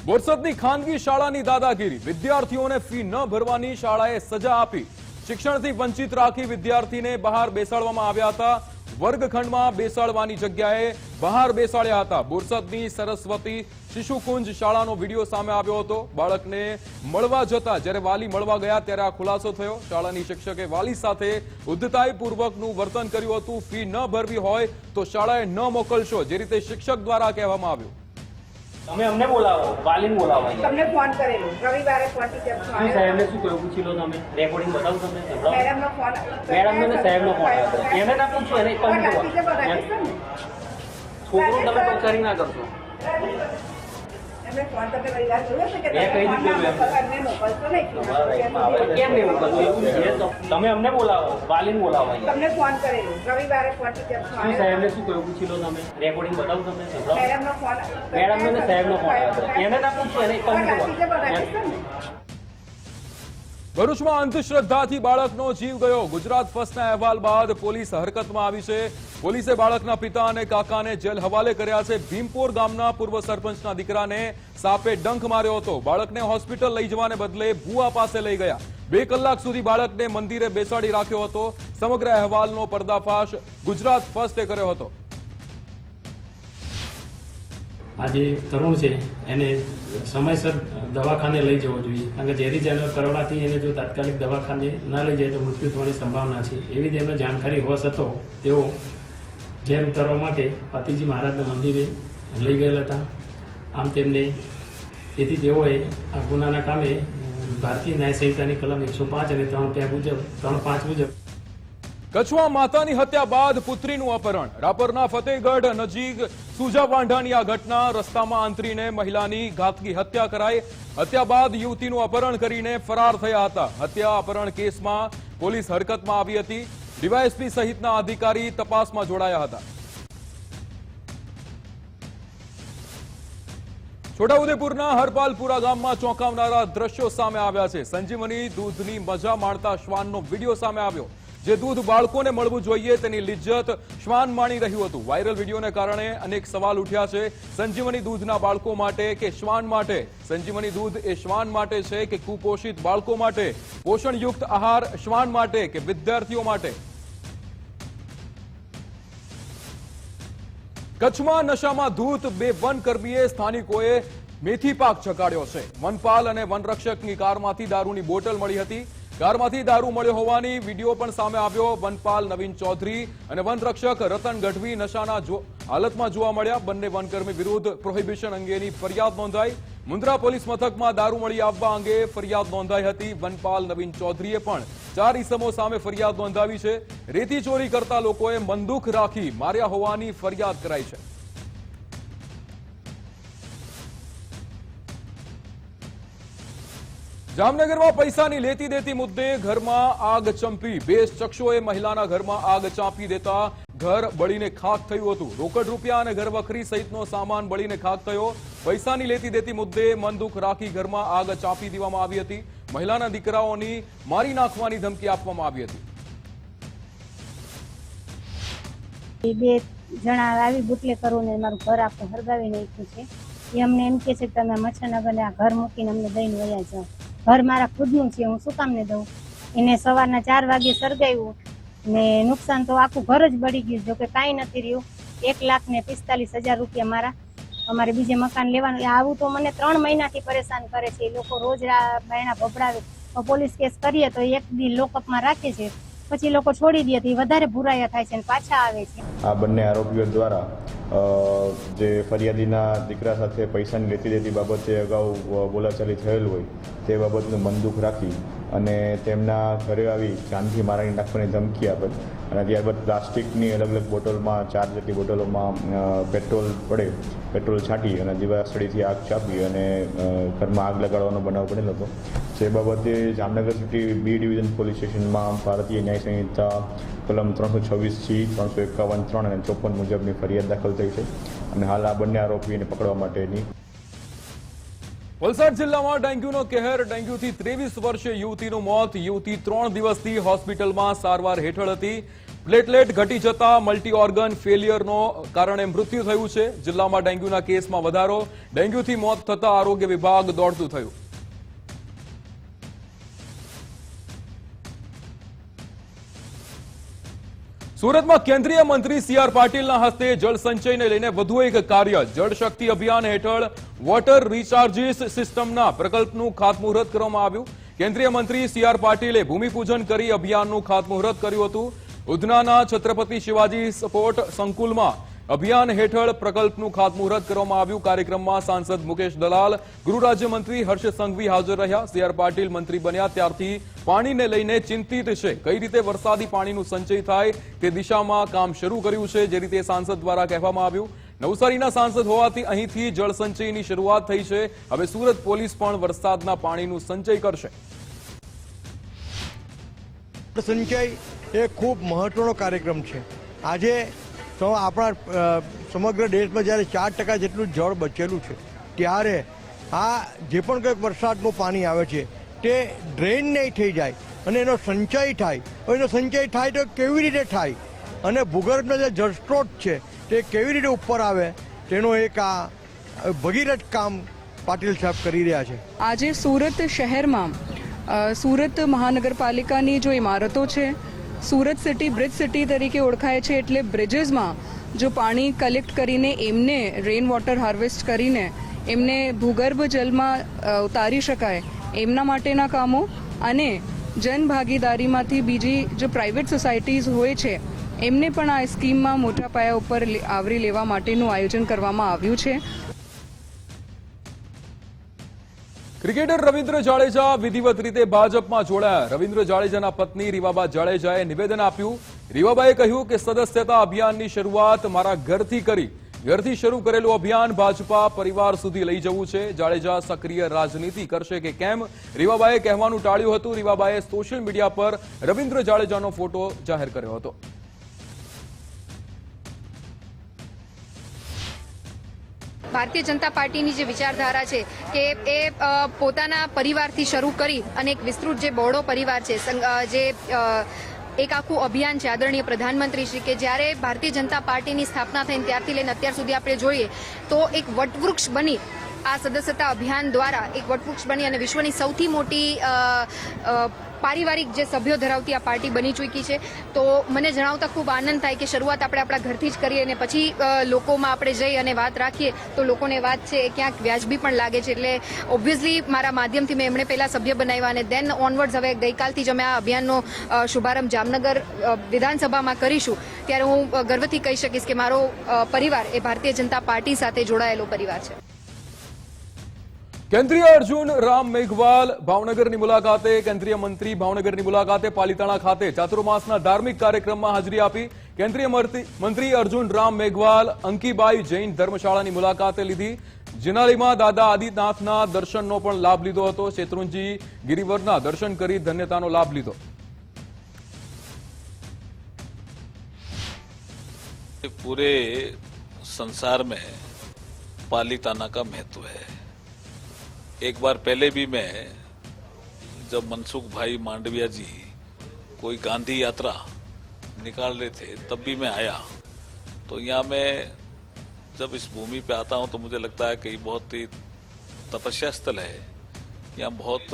બોરસદની ખાનગી શાળાની દાદાગીરી. વિદ્યાર્થીઓને ફી ન ભરવાની શાળાએ સજા આપી. શિક્ષણથી વંચિત રાખી વિદ્યાર્થીને બહાર બેસાડવામાં આવ્યા હતા. વર્ગખંડમાં બેસાડવાની જગ્યાએ બહાર બેસાડ્યા હતા. બોરસદની સરસ્વતી શિશુકુંજ શાળાનો વિડીયો સામે આવ્યો હતો. બાળકને મળવા જતા જ્યારે વાલી મળવા ગયા ત્યારે આ ખુલાસો થયો. શાળાની શિક્ષકે વાલી સાથે ઉદ્ધતાઈપૂર્વકનું વર્તન કર્યું હતું. ફી ન ભરવી હોય તો શાળાએ ન મોકલશો, જે રીતે શિક્ષક દ્વારા કહેવામાં આવ્યું.
તમે અમને બોલાવો, વાલીને બોલાવો.
તમને ફોન કરેલો રવિવારે ફોન ટીચર
સાહેબને શું કહ્યું પૂછી લો. તમે રેકોર્ડિંગ બતાવો. તમને
મેડમનો ફોન
મેડમને સાહેબનો ફોન આવ્યો. એને ના પૂછો, એને છોકરો તમે ટોચારી ના કરશો.
એમને ફોન તમને રવિવાર જોયો છે કે
મેં કહી દીધું
મોકલશો નહીં.
કેમ નહીં મોકલશો? એવું છે. તમે અમને બોલાવો, વાલીને બોલાવો.
તમને ફોન કરેલો રવિવારે ફોન ટીચર
સાહેબને શું કહ્યું પૂછી લો. તમે રેકોર્ડિંગ બતાવો. તમને
મેડમનો ફોન
મેડમને સાહેબનો ફોન આવ્યો. એને ના પૂછો, એને
ભરૂચમાં અંધશ્રદ્ધાથી બાળકનો જીવ ગયો. ગુજરાત ફર્સ્ટના અહેવાલ બાદ પોલીસ હરકતમાં આવી છે. પોલીસે બાળકના પિતા અને કાકાને જેલ હવાલે કર્યા છે. ભીમપોર ગામના પૂર્વ સરપંચના દીકરાને સાપે ડંખ માર્યો હતો. બાળકને હોસ્પિટલ લઈ જવાને બદલે ભુવા પાસે લઈ ગયા. 2 કલાક સુધી બાળકને મંદિરે બેસાડી રાખ્યો હતો. સમગ્ર અહેવાલનો પર્દાફાશ ગુજરાત ફર્સ્ટે કર્યો હતો.
આ જે તરુણ છે એને સમયસર દવાખાને લઈ જવો જોઈએ, કારણ કે ઝેરી જાનવર કરડવાથી એને જો તાત્કાલિક દવાખાને ના લઈ જાય તો મૃત્યુ થવાની સંભાવના છે. એવી તેમને જાણકારી હોવા છતાં તેઓ ઝેર ઉતારવા માટે પાતીજી મહારાજના મંદિરે લઈ ગયેલા હતા. આમ તેથી તેઓએ આ ગુનાના કામે ભારતીય ન્યાય સંહિતાની કલમ 105 અને 3.5 મુજબ
કચ્છમાં માતાની હત્યા બાદ પુત્રીનું અપહરણ. રાપરના ફતેહગઢ નજીક સુજાવાંઢાની આ ઘટના. રસ્તામાં આંતરીને મહિલાની ઘાતકી હત્યા કરાઈ. હત્યા બાદ યુવતીનું અપહરણ કરીને ફરાર થયા હતા. હત્યા અપહરણ કેસમાં પોલીસ હરકતમાં આવી હતી. ડીવાયએસપી સહિતના અધિકારી તપાસમાં જોડાયા હતા. છોટાઉદેપુરના હરપાલપુરા ગામમાં ચોંકાવનારા દ્રશ્યો સામે આવ્યા છે. સંજીવની દૂધની મજા માણતા શ્વાનનો વિડીયો સામે આવ્યો. જે દૂધ બાળકોને મળવું જોઈએ તેની લિજ્જત શ્વાન માણી રહ્યું હતું. વાયરલ વિડીયોને કારણે અનેક સવાલ ઉઠ્યા છે. સંજીવની દૂધના બાળકો માટે કે શ્વાન માટે? સંજીવની દૂધ એ શ્વાન માટે છે કે કુપોષિત બાળકો માટે? પોષણયુક્ત આહાર શ્વાન માટે કે વિદ્યાર્થીઓ માટે? કચ્છમાં નશામાં ધૂત બે વનકર્મીએ સ્થાનિકોએ મેથી પાક ચકાડ્યો છે. વનપાલ અને વનરક્ષકની કારમાંથી દારૂની બોટલ મળી હતી. કારમાંથી દારૂ મળ્યો હોવાની વિડીયો પણ સામે આવ્યો. વનપાલ નવીન ચૌધરી અને વનરક્ષક રતન ગઢવી નશાના હાલતમાં જોવા મળ્યા. બંને વનકર્મી વિરુદ્ધ પ્રોહિબિશન અંગેની ફરિયાદ નોંધાઈ. મુન્દ્રા પોલીસ મથકમાં દારૂ મળી આવવા અંગે ફરિયાદ નોંધાઈ હતી. વનપાલ નવીન ચૌધરીએ પણ 4 ઇસમો સામે ફરિયાદ નોંધાવી છે. રેતી ચોરી કરતા લોકોએ બંદૂક રાખી માર્યા હોવાની ફરિયાદ કરાઈ છે. જામનગરમાં પૈસાની લેતી દેતી મુદ્દે ઘરમાં આગ ચંપી. 2 શખ્સોએ મહિલાના ઘરમાં આગ ચાંપી દેતા ઘર બળીને ખાખ થયું હતું. રોકડ રૂપિયા અને ઘરવખરી સહિતનો સામાન બળીને ખાખ થયો. પૈસાની લેતી દેતી મુદ્દે બંદૂક રાખી ઘરમાં આગ ચાંપી દેવામાં આવી હતી. મહિલાના દીકરાઓની મારી નાખવાની ધમકી આપવામાં આવી હતી.
2 જણા આવી બુટલેકરોને મારું ઘર આખું હરગાવી નાખ્યું છે. એ અમને એમ કે છે કે તમે મચ્છરનગરને આ ઘર મૂકીને અમને દઈને વયા જાઓ. ઘર મારા ખુદનું છે, હું શું કામને દઉં? એને સવારના 4 વાગે સળગાવ્યું ને નુકસાન તો આખું ઘર જ બળી ગયું. જો કે કાંઈ નથી રહ્યું. 1,45,000 રૂપિયા મારા અમારે બીજે મકાન લેવાનું. આવું તો મને 3 મહિનાથી પરેશાન કરે છે. એ લોકો રોજ બાયણા ભભડાવે. પોલીસ કેસ કરીએ તો 1 દી લોકઅપમાં રાખે છે, પછી લોકો છોડી દે તો વધારે ભૂરાયા થાય છે અને પાછા આવે છે.
આ બંને આરોપીઓ દ્વારા જે ફરિયાદીના દીકરા સાથે પૈસાની લેતી દેતી બાબતે અગાઉ બોલાચાલી થયેલ હોય તે બાબતનું બંદૂક રાખી અને તેમના ઘરે આવી જાનથી મારી નાખવાની ધમકી આપે અને ત્યારબાદ પ્લાસ્ટિકની અલગ અલગ બોટલમાં 4 જેટલી બોટલોમાં પેટ્રોલ છાંટી અને દીવાસળીથી આગ ચાપી અને ઘરમાં આગ લગાડવાનો બનાવ બનેલો હતો. જે બાબતે Jamnagar city B division police સ્ટેશનમાં ભારતીય ન્યાય સંહિતા કલમ 326C 351(3) અને 54 મુજબની ફરિયાદ દાખલ થઈ છે અને હાલ આ બંને આરોપીને પકડવા માટેની.
વલસાડ જિલ્લામાં ડેન્ગ્યુનો કહેર. ડેન્ગ્યુથી 23 વર્ષીય યુવતીનું મોત. યુવતી 3 દિવસથી હોસ્પિટલમાં સારવાર હેઠળ હતી. પ્લેટલેટ ઘટી જતા મલ્ટી ઓર્ગન ફેલિયરનો કારણે મૃત્યુ થયું છે. જિલ્લામાં ડેન્ગ્યુના કેસમાં વધારો. ડેન્ગ્યુથી મોત થતા આરોગ્ય વિભાગ દોડતું થયું. સુરતમાં કેન્દ્રીય મંત્રી CR પાટીલના હસ્તે જળ સંચયને લઈને વધુ એક કાર્ય. જળ શક્તિ અભિયાન હેઠળ વોટર રિચાર્જિસ સિસ્ટમના પ્રકલ્પનું ખાતમુહૂર્ત કરવામાં આવ્યું. કેન્દ્રીય મંત્રી CR પાટીલે ભૂમિપૂજન કરી અભિયાનનું ખાતમુહૂર્ત કર્યું હતું. ઉધનાના છત્રપતિ શિવાજી સ્પોર્ટ સંકુલમાં અભિયાન હેઠળ પ્રકલ્પનું ખાતમુહૂર્ત કરવામાં આવ્યું. કાર્યક્રમમાં સાંસદ મુકેશ દલાલ, ગૃહ રાજ્યમંત્રી હર્ષ સંઘવી હાજર રહ્યા. CR પાટીલ મંત્રી બન્યા ત્યારથી પાણીને લઈને ચિંતિત છે. કઈ રીતે વરસાદી પાણીનું સંચય થાય તે દિશામાં કામ શરૂ કર્યું છે, જે રીતે સાંસદ દ્વારા કહેવામાં આવ્યું. નવસારીના સાંસદ હોવાથી અહીંથી જળ સંચયની શરૂઆત થઈ છે. હવે સુરત પોલીસ પણ વરસાદના પાણીનું સંચય કરશે.
સંચય એ ખૂબ મહત્વનો કાર્યક્રમ છે. આજે તો આપણા સમગ્ર દેશમાં જ્યારે 4% જેટલું જળ બચેલું છે ત્યારે આ જે પણ કંઈક વરસાદનું પાણી આવે છે તે ડ્રેન નહીં થઈ જાય અને એનો સંચય થાય. એનો સંચય થાય તો કેવી રીતે થાય અને ભૂગર્ભના જે જળસ્ત્રોત છે તે કેવી રીતે ઉપર આવે તેનો એક આ ભગીરથ કામ પાટીલ સાહેબ કરી રહ્યા છે.
આજે સુરત શહેરમાં સુરત મહાનગરપાલિકાની જો ઇમારતો છે, સુરત સિટી બ્રિજ સિટી તરીકે ઓળખાય છે, એટલે બ્રિજીસમાં જો પાણી કલેક્ટ કરીને એમને રેઇન વોટર હાર્વેસ્ટ કરીને એમને ભૂગર્ભ જળમાં ઉતારી શકાય એમના માટેના કામો અને જનભાગીદારીમાંથી બીજી જો પ્રાઇવેટ સોસાયટીઝ હોય છે એમને પણ આ સ્કીમમાં મોટા પાયા ઉપર આવરી લેવા માટેનું આયોજન કરવામાં આવ્યું છે.
ક્રિકેટર રવિન્દ્ર જાડેજા વિધિવત રીતે ભાજપમાં જોડાયા. રવિન્દ્ર જાડેજાના પત્ની રીવાબા જાડેજાએ નિવેદન આપ્યું. રીવાબાએ કહ્યું કે સદસ્યતા અભિયાનની શરૂઆત મારા ઘરથી કરી. ઘરથી શરૂ કરેલું અભિયાન ભાજપા પરિવાર સુધી લઈ જવું છે. જાડેજા સક્રિય રાજનીતિ કરશે કે કેમ, રીવાબાએ કહેવાનું ટાળ્યું હતું. રીવાબાએ સોશિયલ મીડિયા પર રવિન્દ્ર જાડેજાનો ફોટો જાહેર કર્યો હતો.
ભારતીય જનતા પાર્ટીની જે વિચારધારા છે કે એ પોતાના પરિવારથી શરૂ કરી અને એક વિસ્તૃત જે બહોળો પરિવાર છે, જે એક આખું અભિયાન છે આદરણીય પ્રધાનમંત્રી શ્રી, કે જ્યારે ભારતીય જનતા પાર્ટીની સ્થાપના થઈને ત્યારથી લઈને અત્યાર સુધી આપણે જોઈએ તો એક વટવૃક્ષ બની આ સદસ્યતા અભિયાન દ્વારા એક વટવૃક્ષ બની અને વિશ્વની સૌથી મોટી પારિવારિક જે સભ્યો ધરાવતી આ પાર્ટી બની ચૂકી છે. તો મને જણાવતા ખૂબ આનંદ થાય કે શરૂઆત આપણે આપણા ઘરથી જ કરીએ અને પછી લોકોમાં આપણે જઈ અને વાત રાખીએ તો લોકોને વાત છે એ ક્યાંક વ્યાજબી પણ લાગે છે. એટલે ઓબ્વિયસલી મારા માધ્યમથી મેં એમણે પહેલા સભ્ય બનાવ્યા અને દેન ઓનવર્ડ્સ હવે ગઈકાલથી જ અમે આ અભિયાનનો શુભારંભ જામનગર વિધાનસભામાં કરીશું ત્યારે હું ગર્વથી કહી શકીશ કે મારો પરિવાર એ ભારતીય જનતા પાર્ટી સાથે જોડાયેલો પરિવાર છે.
કેન્દ્રીય અર્જુન રામ મેઘવાલ ભાવનગરની મુલાકાતે. કેન્દ્રીય મંત્રી ભાવનગરની મુલાકાતે પાલિતાણા ખાતે ચાતુર્માસના ધાર્મિક કાર્યક્રમમાં હાજરી આપી. કેન્દ્રીય મંત્રી અર્જુન રામ મેઘવાલ અંકીબાઈ જૈન ધર્મશાળાની મુલાકાતે લીધી. જિનાલીમાં દાદા આદિનાથના દર્શનનો પણ લાભ લીધો હતો. શેત્રુંજી ગિરિવરના દર્શન કરી ધન્યતાનો લાભ લીધો.
पूरे संसार में पालिताना का महत्व है. एक बार पहले भी मैं जब मनसुख भाई मांडविया जी कोई गांधी यात्रा निकाल रहे थे तब भी मैं आया. तो यहाँ मैं जब इस भूमि पे आता हूँ तो मुझे लगता है कि ये बहुत ही तपस्या स्थल है. यहाँ बहुत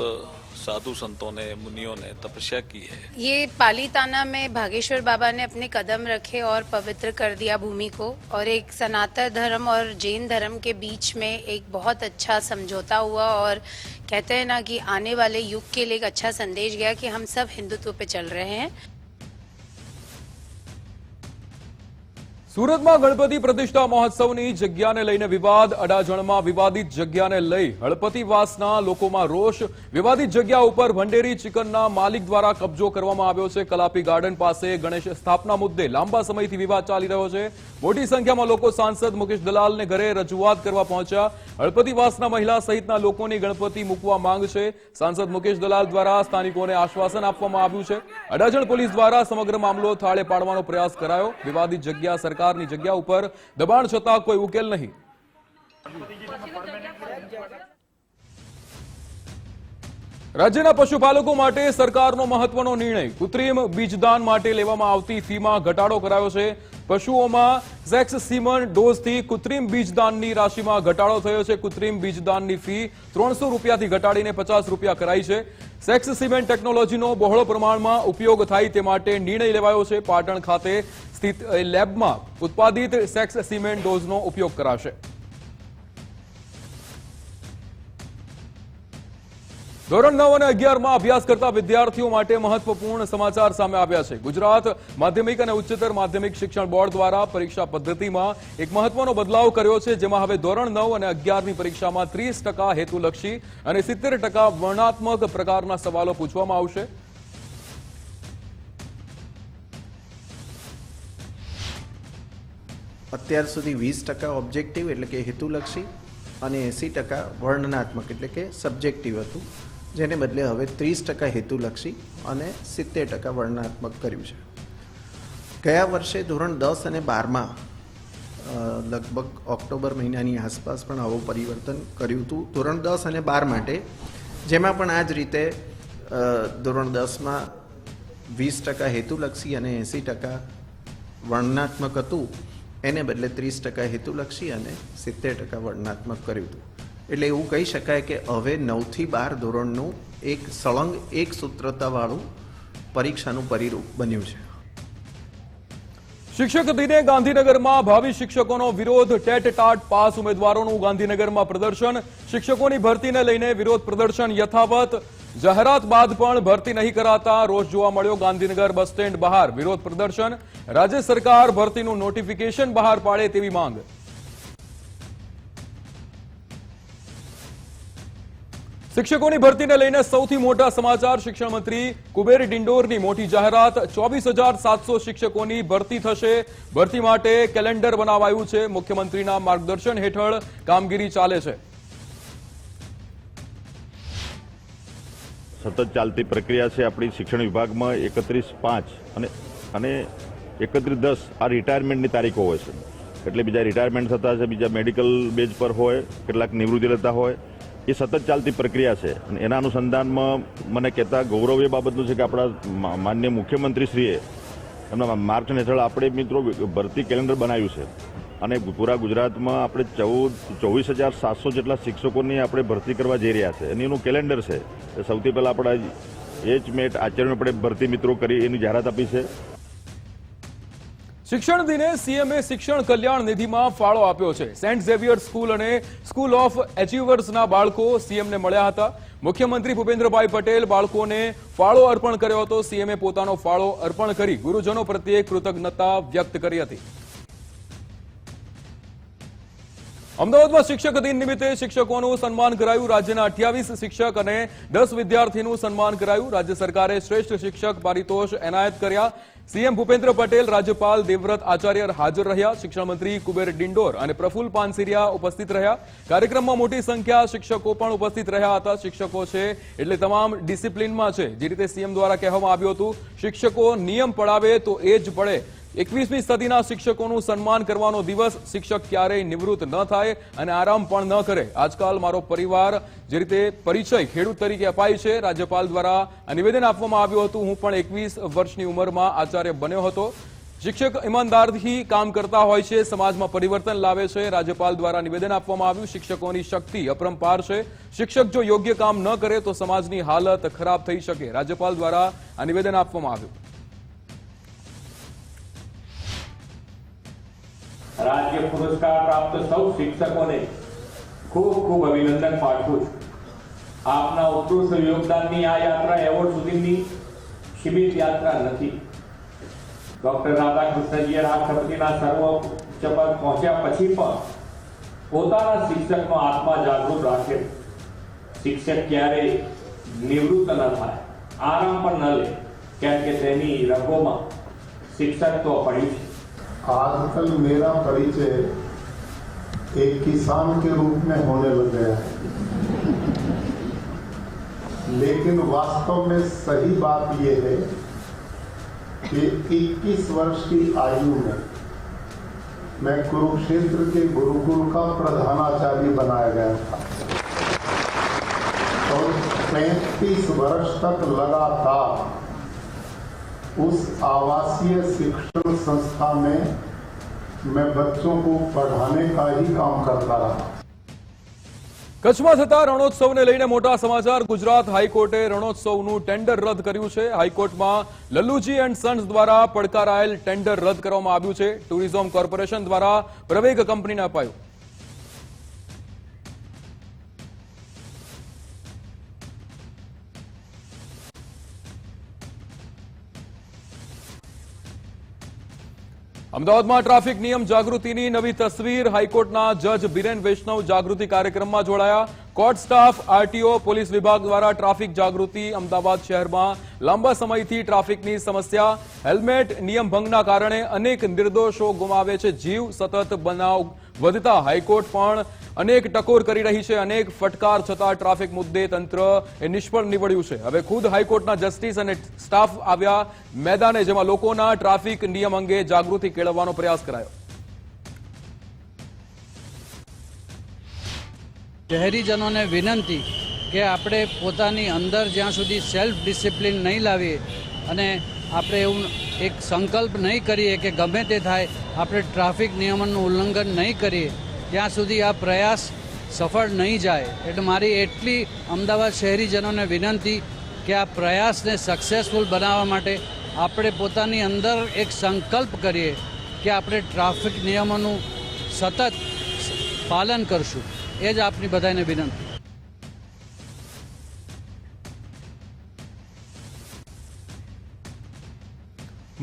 साधु संतों ने मुनियों ने तपस्या की है.
ये पालीताना में भागेश्वर बाबा ने अपने कदम रखे और पवित्र कर दिया भूमि को, और एक सनातन धर्म और जैन धर्म के बीच में एक बहुत अच्छा समझौता हुआ और कहते हैं ना कि आने वाले युग के लिए एक अच्छा संदेश गया कि हम सब हिंदुत्व पे चल रहे हैं.
સુરતમાં ગણપતિ પ્રતિષ્ઠા મહોત્સવની જગ્યાને લઈને વિવાદ. અડાજણમાં વિવાદિત જગ્યાને લઈ હળપતિવાસના લોકોમાં રોષ. વિવાદિત જગ્યા ઉપર ભંડેરી ચિકનના માલિક દ્વારા કબજો કરવામાં આવ્યો છે. કલાપી ગાર્ડન પાસે ગણેશ સ્થાપના મુદ્દે લાંબા સમયથી વિવાદ ચાલી રહ્યો છે. મોટી સંખ્યામાં લોકો સાંસદ મુકેશ દલાલને ઘરે રજૂઆત કરવા પહોંચ્યા. હળપતિવાસના મહિલા સહિતના લોકોની ગણપતિ મૂકવા માંગ છે. સાંસદ મુકેશ દલાલ દ્વારા સ્થાનિકોને આશ્વાસન આપવામાં આવ્યું છે. અડાજણ પોલીસ દ્વારા સમગ્ર મામલો થાળે પાડવાનો પ્રયાસ કરાયો. વિવાદિત જગ્યા સરકારની જગ્યા ઉપર દબાણ છતાં કોઈ ઉકેલ નહીં. રાજ્યના પશુપાલકો માટે સરકારનો મહત્વનો નિર્ણય. કૃત્રિમ બીજદાન માટે લેવામાં આવતી ફીમાં ઘટાડો કરાયો છે. પશુઓમાં સેક્સ સીમન ડોઝથી કૃત્રિમ બીજદાનની રાશિમાં ઘટાડો થયો છે. કૃત્રિમ બીજદાનની ફી 300 રૂપિયાથી ઘટાડીને 50 રૂપિયા કરાઈ છે. સેક્સ સીમેન્ટ ટેકનોલોજીનો બહોળો પ્રમાણમાં ઉપયોગ થાય તે માટે નિર્ણય લેવાયો છે. પાટણ ખાતે સ્થિત લેબમાં ઉત્પાદિત સેક્સ સીમેન્ટ ડોઝનો ઉપયોગ કરાશે. ધોરણ 9 અને 11માં અભ્યાસ કરતા વિદ્યાર્થીઓ માટે મહત્વપૂર્ણ સમાચાર સામે આવ્યા છે. ગુજરાત માધ્યમિક અને ઉચ્ચતર માધ્યમિક શિક્ષણ બોર્ડ દ્વારા પરીક્ષા પદ્ધતિમાં એક મહત્વનો બદલાવ કર્યો છે, જેમાં હવે ધોરણ 9 અને 11ની પરીક્ષામાં 30% હેતુલક્ષી અને 70% વર્ણનાત્મક પ્રકારના સવાલો પૂછવામાં આવશે.
અત્યાર સુધી 20% ઓબ્જેક્ટિવ એટલે કે હેતુલક્ષી અને 80% વર્ણનાત્મક એટલે કે સબ્જેક્ટિવ હતું, જેને બદલે હવે 30% હેતુલક્ષી અને 70% વર્ણનાત્મક કર્યું છે. ગયા વર્ષે ધોરણ 10 અને 12માં લગભગ ઓક્ટોબર મહિનાની આસપાસ પણ આવું પરિવર્તન કર્યું હતું ધોરણ 10 અને 12 માટે, જેમાં પણ આ જ રીતે ધોરણ 10માં 20% હેતુલક્ષી અને 80% વર્ણનાત્મક હતું, એને બદલે 30% હેતુલક્ષી અને 70% વર્ણનાત્મક કર્યું હતું. એટલે એવું કહી શકાય કે હવે 9 થી 12 ધોરણનું એક સળંગ એક સૂત્રતાવાળું પરીક્ષાનું પરિરૂપ બન્યું છે.
શિક્ષક દિને ગાંધીનગરમાં ભાવિ શિક્ષકોનો વિરોધ. ટેટ ટાટ પાસ ઉમેદવારોનું ગાંધીનગરમાં પ્રદર્શન. શિક્ષકોની ભરતીને લઈને વિરોધ પ્રદર્શન યથાવત. જાહેરાત બાદ પણ ભરતી નહીં કરાતા રોષ જોવા મળ્યો ગાંધીનગર બસ સ્ટેન્ડ બહાર. વિરોધ પ્રદર્શન. રાજ્ય સરકાર ભરતીનું નોટિફિકેશન બહાર પાડે તેવી માંગ. શિક્ષકોની ભરતીને લઈને સૌથી મોટા સમાચાર. શિક્ષણ મંત્રી કુબેર ડિંડોરની મોટી જાહેરાત. 24,700 શિક્ષકોની ભરતી થશે. ભરતી માટે કેલેન્ડર બનાવાયું છે. મુખ્યમંત્રીના માર્ગદર્શન હેઠળ કામગીરી ચાલે છે.
સતત ચાલતી પ્રક્રિયા છે આપણી શિક્ષણ વિભાગમાં. 31/5 અને 31/10 આ રિટાયરમેન્ટની તારીખો હોય છે. એટલે બીજા રિટાયરમેન્ટ થતા છે, બીજા મેડિકલ બેઝ પર હોય, કેટલાક નિવૃત્તિ લેતા હોય. એ સતત ચાલતી પ્રક્રિયા છે અને એના અનુસંધાનમાં મને કહેતા ગૌરવ એ બાબતનું છે કે આપણા માનનીય મુખ્યમંત્રીશ્રીએ એમના માર્ગદર્શન હેઠળ આપણે મિત્રો ભરતી કેલેન્ડર બનાવ્યું છે અને પૂરા ગુજરાતમાં આપણે 24,700 જેટલા શિક્ષકોની આપણે ભરતી કરવા જઈ રહ્યા છે. અને એનું કેલેન્ડર છે. સૌથી પહેલાં આપણા એચમેટ આચાર્યોને આપણે ભરતી મિત્રો કરી એની જાહેરાત આપી છે.
શિક્ષણ દિને સીએમએ શિક્ષણ કલ્યાણ નિધિમાં ફાળો આપ્યો છે. સેન્ટ ઝેવિયર સ્કૂલ અને સ્કૂલ ઓફ એચિવર્સના બાળકો સીએમને મળ્યા હતા. મુખ્યમંત્રી ભૂપેન્દ્રભાઈ પટેલ બાળકોને ફાળો અર્પણ કર્યો હતો. સીએમએ પોતાનો ફાળો અર્પણ કરી ગુરુજનો પ્રત્યે કૃતજ્ઞતા વ્યક્ત કરી હતી. અમદાવાદમાં શિક્ષક દિન નિમિત્તે શિક્ષકોનું સન્માન કરાયું. રાજ્યના 28 શિક્ષક અને 10 વિદ્યાર્થીનું સન્માન કરાયું. રાજ્ય સરકારે શ્રેષ્ઠ શિક્ષક પારિતોષ એનાયત કર્યા. સીએમ ભૂપેન્દ્ર પટેલ, રાજ્યપાલ દેવવ્રત આચાર્ય હાજર રહ્યા. શિક્ષણ મંત્રી કુબેર ડિંડોર અને પ્રફુલ્લ પાનસરિયા ઉપસ્થિત રહ્યા. કાર્યક્રમમાં મોટી સંખ્યા શિક્ષકો પણ ઉપસ્થિત રહ્યા હતા. શિક્ષકો છે એટલે તમામ ડિસિપ્લિનમાં છે. જે રીતે સીએમ દ્વારા કહેવામાં આવ્યું હતું, શિક્ષકો નિયમ પડાવે તો એ જ પડે. 21મી સદીના શિક્ષકોનું સન્માન કરવાનો દિવસ. શિક્ષક ક્યારેય નિવૃત્ત ન થાય અને આરામ પણ ન કરે. આજકાલ મારો પરિવાર જે રીતે પરિચય ખેડૂત તરીકે અપાય છે. રાજ્યપાલ દ્વારા આ નિવેદન આપવામાં આવ્યું હતું. હું પણ 21 વર્ષની ઉંમરમાં આચાર્ય બન્યો હતો. શિક્ષક ઈમાનદારથી કામ કરતા હોય છે, સમાજમાં પરિવર્તન લાવે છે. રાજ્યપાલ દ્વારા નિવેદન આપવામાં આવ્યું. શિક્ષકોની શક્તિ અપરંપાર છે. શિક્ષક જો યોગ્ય કામ ન કરે તો સમાજની હાલત ખરાબ થઈ શકે. રાજ્યપાલ દ્વારા આ નિવેદન આપવામાં આવ્યું.
રાજ્ય પુરસ્કાર પ્રાપ્ત સૌ શિક્ષકોને ખૂબ ખૂબ અભિનંદન પાઠવું છું. આપના ઉત્કૃષ્ટ યોગદાનની આ યાત્રા એવોર્ડ સુધીની સીમિત યાત્રા નથી. ડોક્ટર રાધાકૃષ્ણજીએ રાષ્ટ્રપતિના સર્વોચ્ચ પદ પહોંચ્યા પછી પણ પોતાના શિક્ષકનો આત્મા જાગૃત રાખે. શિક્ષક ક્યારેય નિવૃત્ત ન થાય, આરામ પણ ન લે, કેમ કે તેની રગોમાં શિક્ષક તો પડ્યું છે.
आजकल मेरा परिचय एक किसान के रूप में होने लग गया है, लेकिन वास्तव में सही बात यह है कि 21 वर्ष की आयु में मैं कुरुक्षेत्र के गुरुकुल का प्रधानाचार्य बनाया गया था और 35 वर्ष तक लगातार उस आवासीय शिक्षण संस्था में मैं बच्चों को पढ़ाने का ही काम करता रहा.
કચ્છમાં થતા રણોત્સવને લઈને મોટા સમાચાર. ગુજરાત હાઈકોર્ટે રણોત્સવનું ટેન્ડર રદ કર્યું છે. હાઈકોર્ટમાં લલ્લુજી એન્ડ સન્સ દ્વારા પડકારાયેલ ટેન્ડર રદ કરવામાં આવ્યું છે. ટુરિઝમ કોર્પોરેશન દ્વારા પ્રવેગ કંપનીને અપાયું. અમદાવાદમાં ટ્રાફિક નિયમ જાગૃતિની નવી તસવીર. હાઈકોર્ટના જજ બિરેન વૈષ્ણવ જાગૃતિ કાર્યક્રમમાં જોડાયા. કોર્ટ સ્ટાફ, આરટીઓ, પોલીસ વિભાગ દ્વારા ટ્રાફિક જાગૃતિ. અમદાવાદ શહેરમાં લાંબા સમયથી ટ્રાફિકની સમસ્યા. હેલ્મેટ નિયમ ભંગના કારણે અનેક નિર્દોષો ગુમાવે છે જીવ. સતત બનાવ વધતા હાઈકોર્ટ પણ અનેક ટકોર કરી રહી છે. અનેક ફટકાર છતાં ટ્રાફિક મુદ્દે તંત્ર એ નિષ્ફળ નીવડ્યું છે. હવે ખુદ હાઈકોર્ટના જસ્ટિસ અને સ્ટાફ આવ્યા મેદાને, જેમાં લોકોના ટ્રાફિક નિયમ અંગે જાગૃતિ કેળવવાનો પ્રયાસ કરાયો.
શહેરીજનોને વિનંતી કે આપણે પોતાની અંદર જ્યાં સુધી સેલ્ફ ડિસિપ્લિન નહીં લાવીએ અને આપણે એવું એક સંકલ્પ નહીં કરીએ કે ગમે તે થાય આપણે ટ્રાફિક નિયમોનું ઉલ્લંઘન નહીં કરીએ, ત્યાં સુધી આ પ્રયાસ સફળ નહીં જાય. એટલે મારી એટલી અમદાવાદ શહેરીજનોને વિનંતી કે આ પ્રયાસને સક્સેસફુલ બનાવવા માટે આપણે પોતાની અંદર એક સંકલ્પ કરીએ કે આપણે ટ્રાફિક નિયમોનું સતત પાલન કરશું, એ જ આપની બધાને વિનંતી.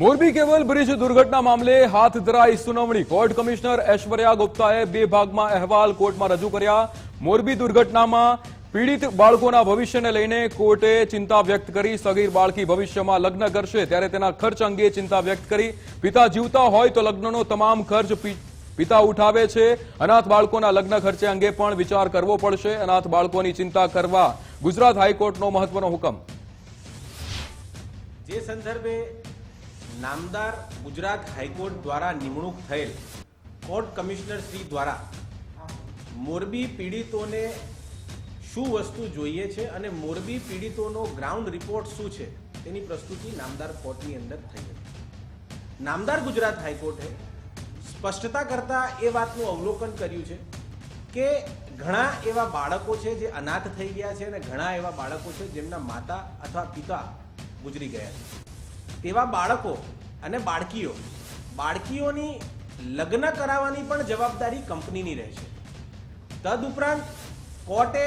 મોરબી કેબલ બ્રિજ દુર્ઘટના મામલે હાથ ધરાઈ સુનાવણી. કોર્ટ કમિશનર ઐશ્વર્યા ગુપ્તાએ 2 ભાગમાં અહેવાલ કોર્ટમાં રજૂ કર્યા. મોરબી દુર્ઘટનામાં પીડિત બાળકોના ભવિષ્યને લઈને કોર્ટે ચિંતા વ્યક્ત કરી. સગીર બાળકી ભવિષ્યમાં લગ્ન કરશે ત્યારે તેના ખર્ચ અંગે ચિંતા વ્યક્ત કરી. પિતા જીવતા હોય તો લગ્નનો તમામ ખર્ચ પિતા ઉઠાવે છે. અનાથ બાળકોના લગ્ન ખર્ચે અંગે પણ વિચાર કરવો પડશે. અનાથ બાળકોની ચિંતા કરવા ગુજરાત હાઈકોર્ટનો મહત્વનો હુકમ.
જે સંદર્ભે નામદાર ગુજરાત હાઈકોર્ટ દ્વારા નિમણૂક થયેલ કોર્ટ કમિશનર શ્રી દ્વારા મોરબી પીડિતોને શું વસ્તુ જોઈએ છે અને મોરબી પીડિતોનો ગ્રાઉન્ડ રિપોર્ટ શું છે તેની પ્રસ્તુતિ નામદાર કોર્ટની અંદર થઈ હતી. નામદાર ગુજરાત હાઈકોર્ટે સ્પષ્ટતા કરતા એ વાતનું અવલોકન કર્યું છે કે ઘણા એવા બાળકો છે જે અનાથ થઈ ગયા છે અને ઘણા એવા બાળકો છે જેમના માતા અથવા પિતા ગુજરી ગયા છે. તેવા બાળકો અને બાળકીઓની લગ્ન કરાવવાની પણ જવાબદારી કંપનીની રહેશે. તદુપરાંત કોર્ટે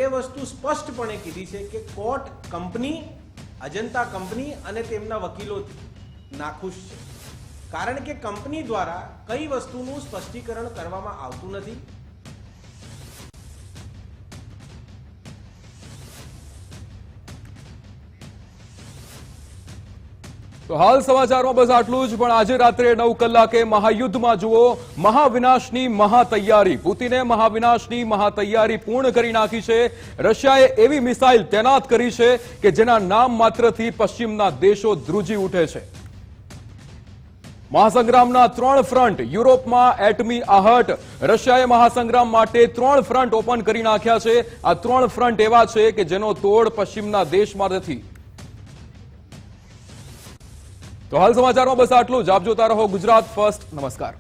એ વસ્તુ સ્પષ્ટપણે કીધી છે કે કોર્ટ કંપની, અજંતા કંપની અને તેમના વકીલો નાખુશ છે, કારણ કે કંપની દ્વારા કઈ વસ્તુનું સ્પષ્ટીકરણ કરવામાં આવતું નથી.
તો હાલ સમાચારમાં બસ આટલું જ. પણ આજે રાત્રે 9 કલાકે મહાયુદ્ધમાં જુઓ મહાવિનાશની મહાતૈયારી. પુતિને મહાવિનાશની મહાતૈયારી પૂર્ણ કરી નાખી છે. રશિયાએ એવી મિસાઇલ તૈનાત કરી છે કે જેના નામ માત્રથી પશ્ચિમના દેશો ધ્રુજી ઉઠે છે. મહાસંગ્રામના 3 ફ્રન્ટ. યુરોપમાં એટમી આહટ. રશિયાએ મહાસંગ્રામ માટે 3 ફ્રન્ટ ઓપન કરી નાખ્યા છે. આ 3 ફ્રન્ટ એવા છે કે જેનો તોડ પશ્ચિમના દેશમાં નથી. તો હાલ સમાચારમાં બસ આટલું જ. આપ જોતા રહો ગુજરાત ફર્સ્ટ. નમસ્કાર.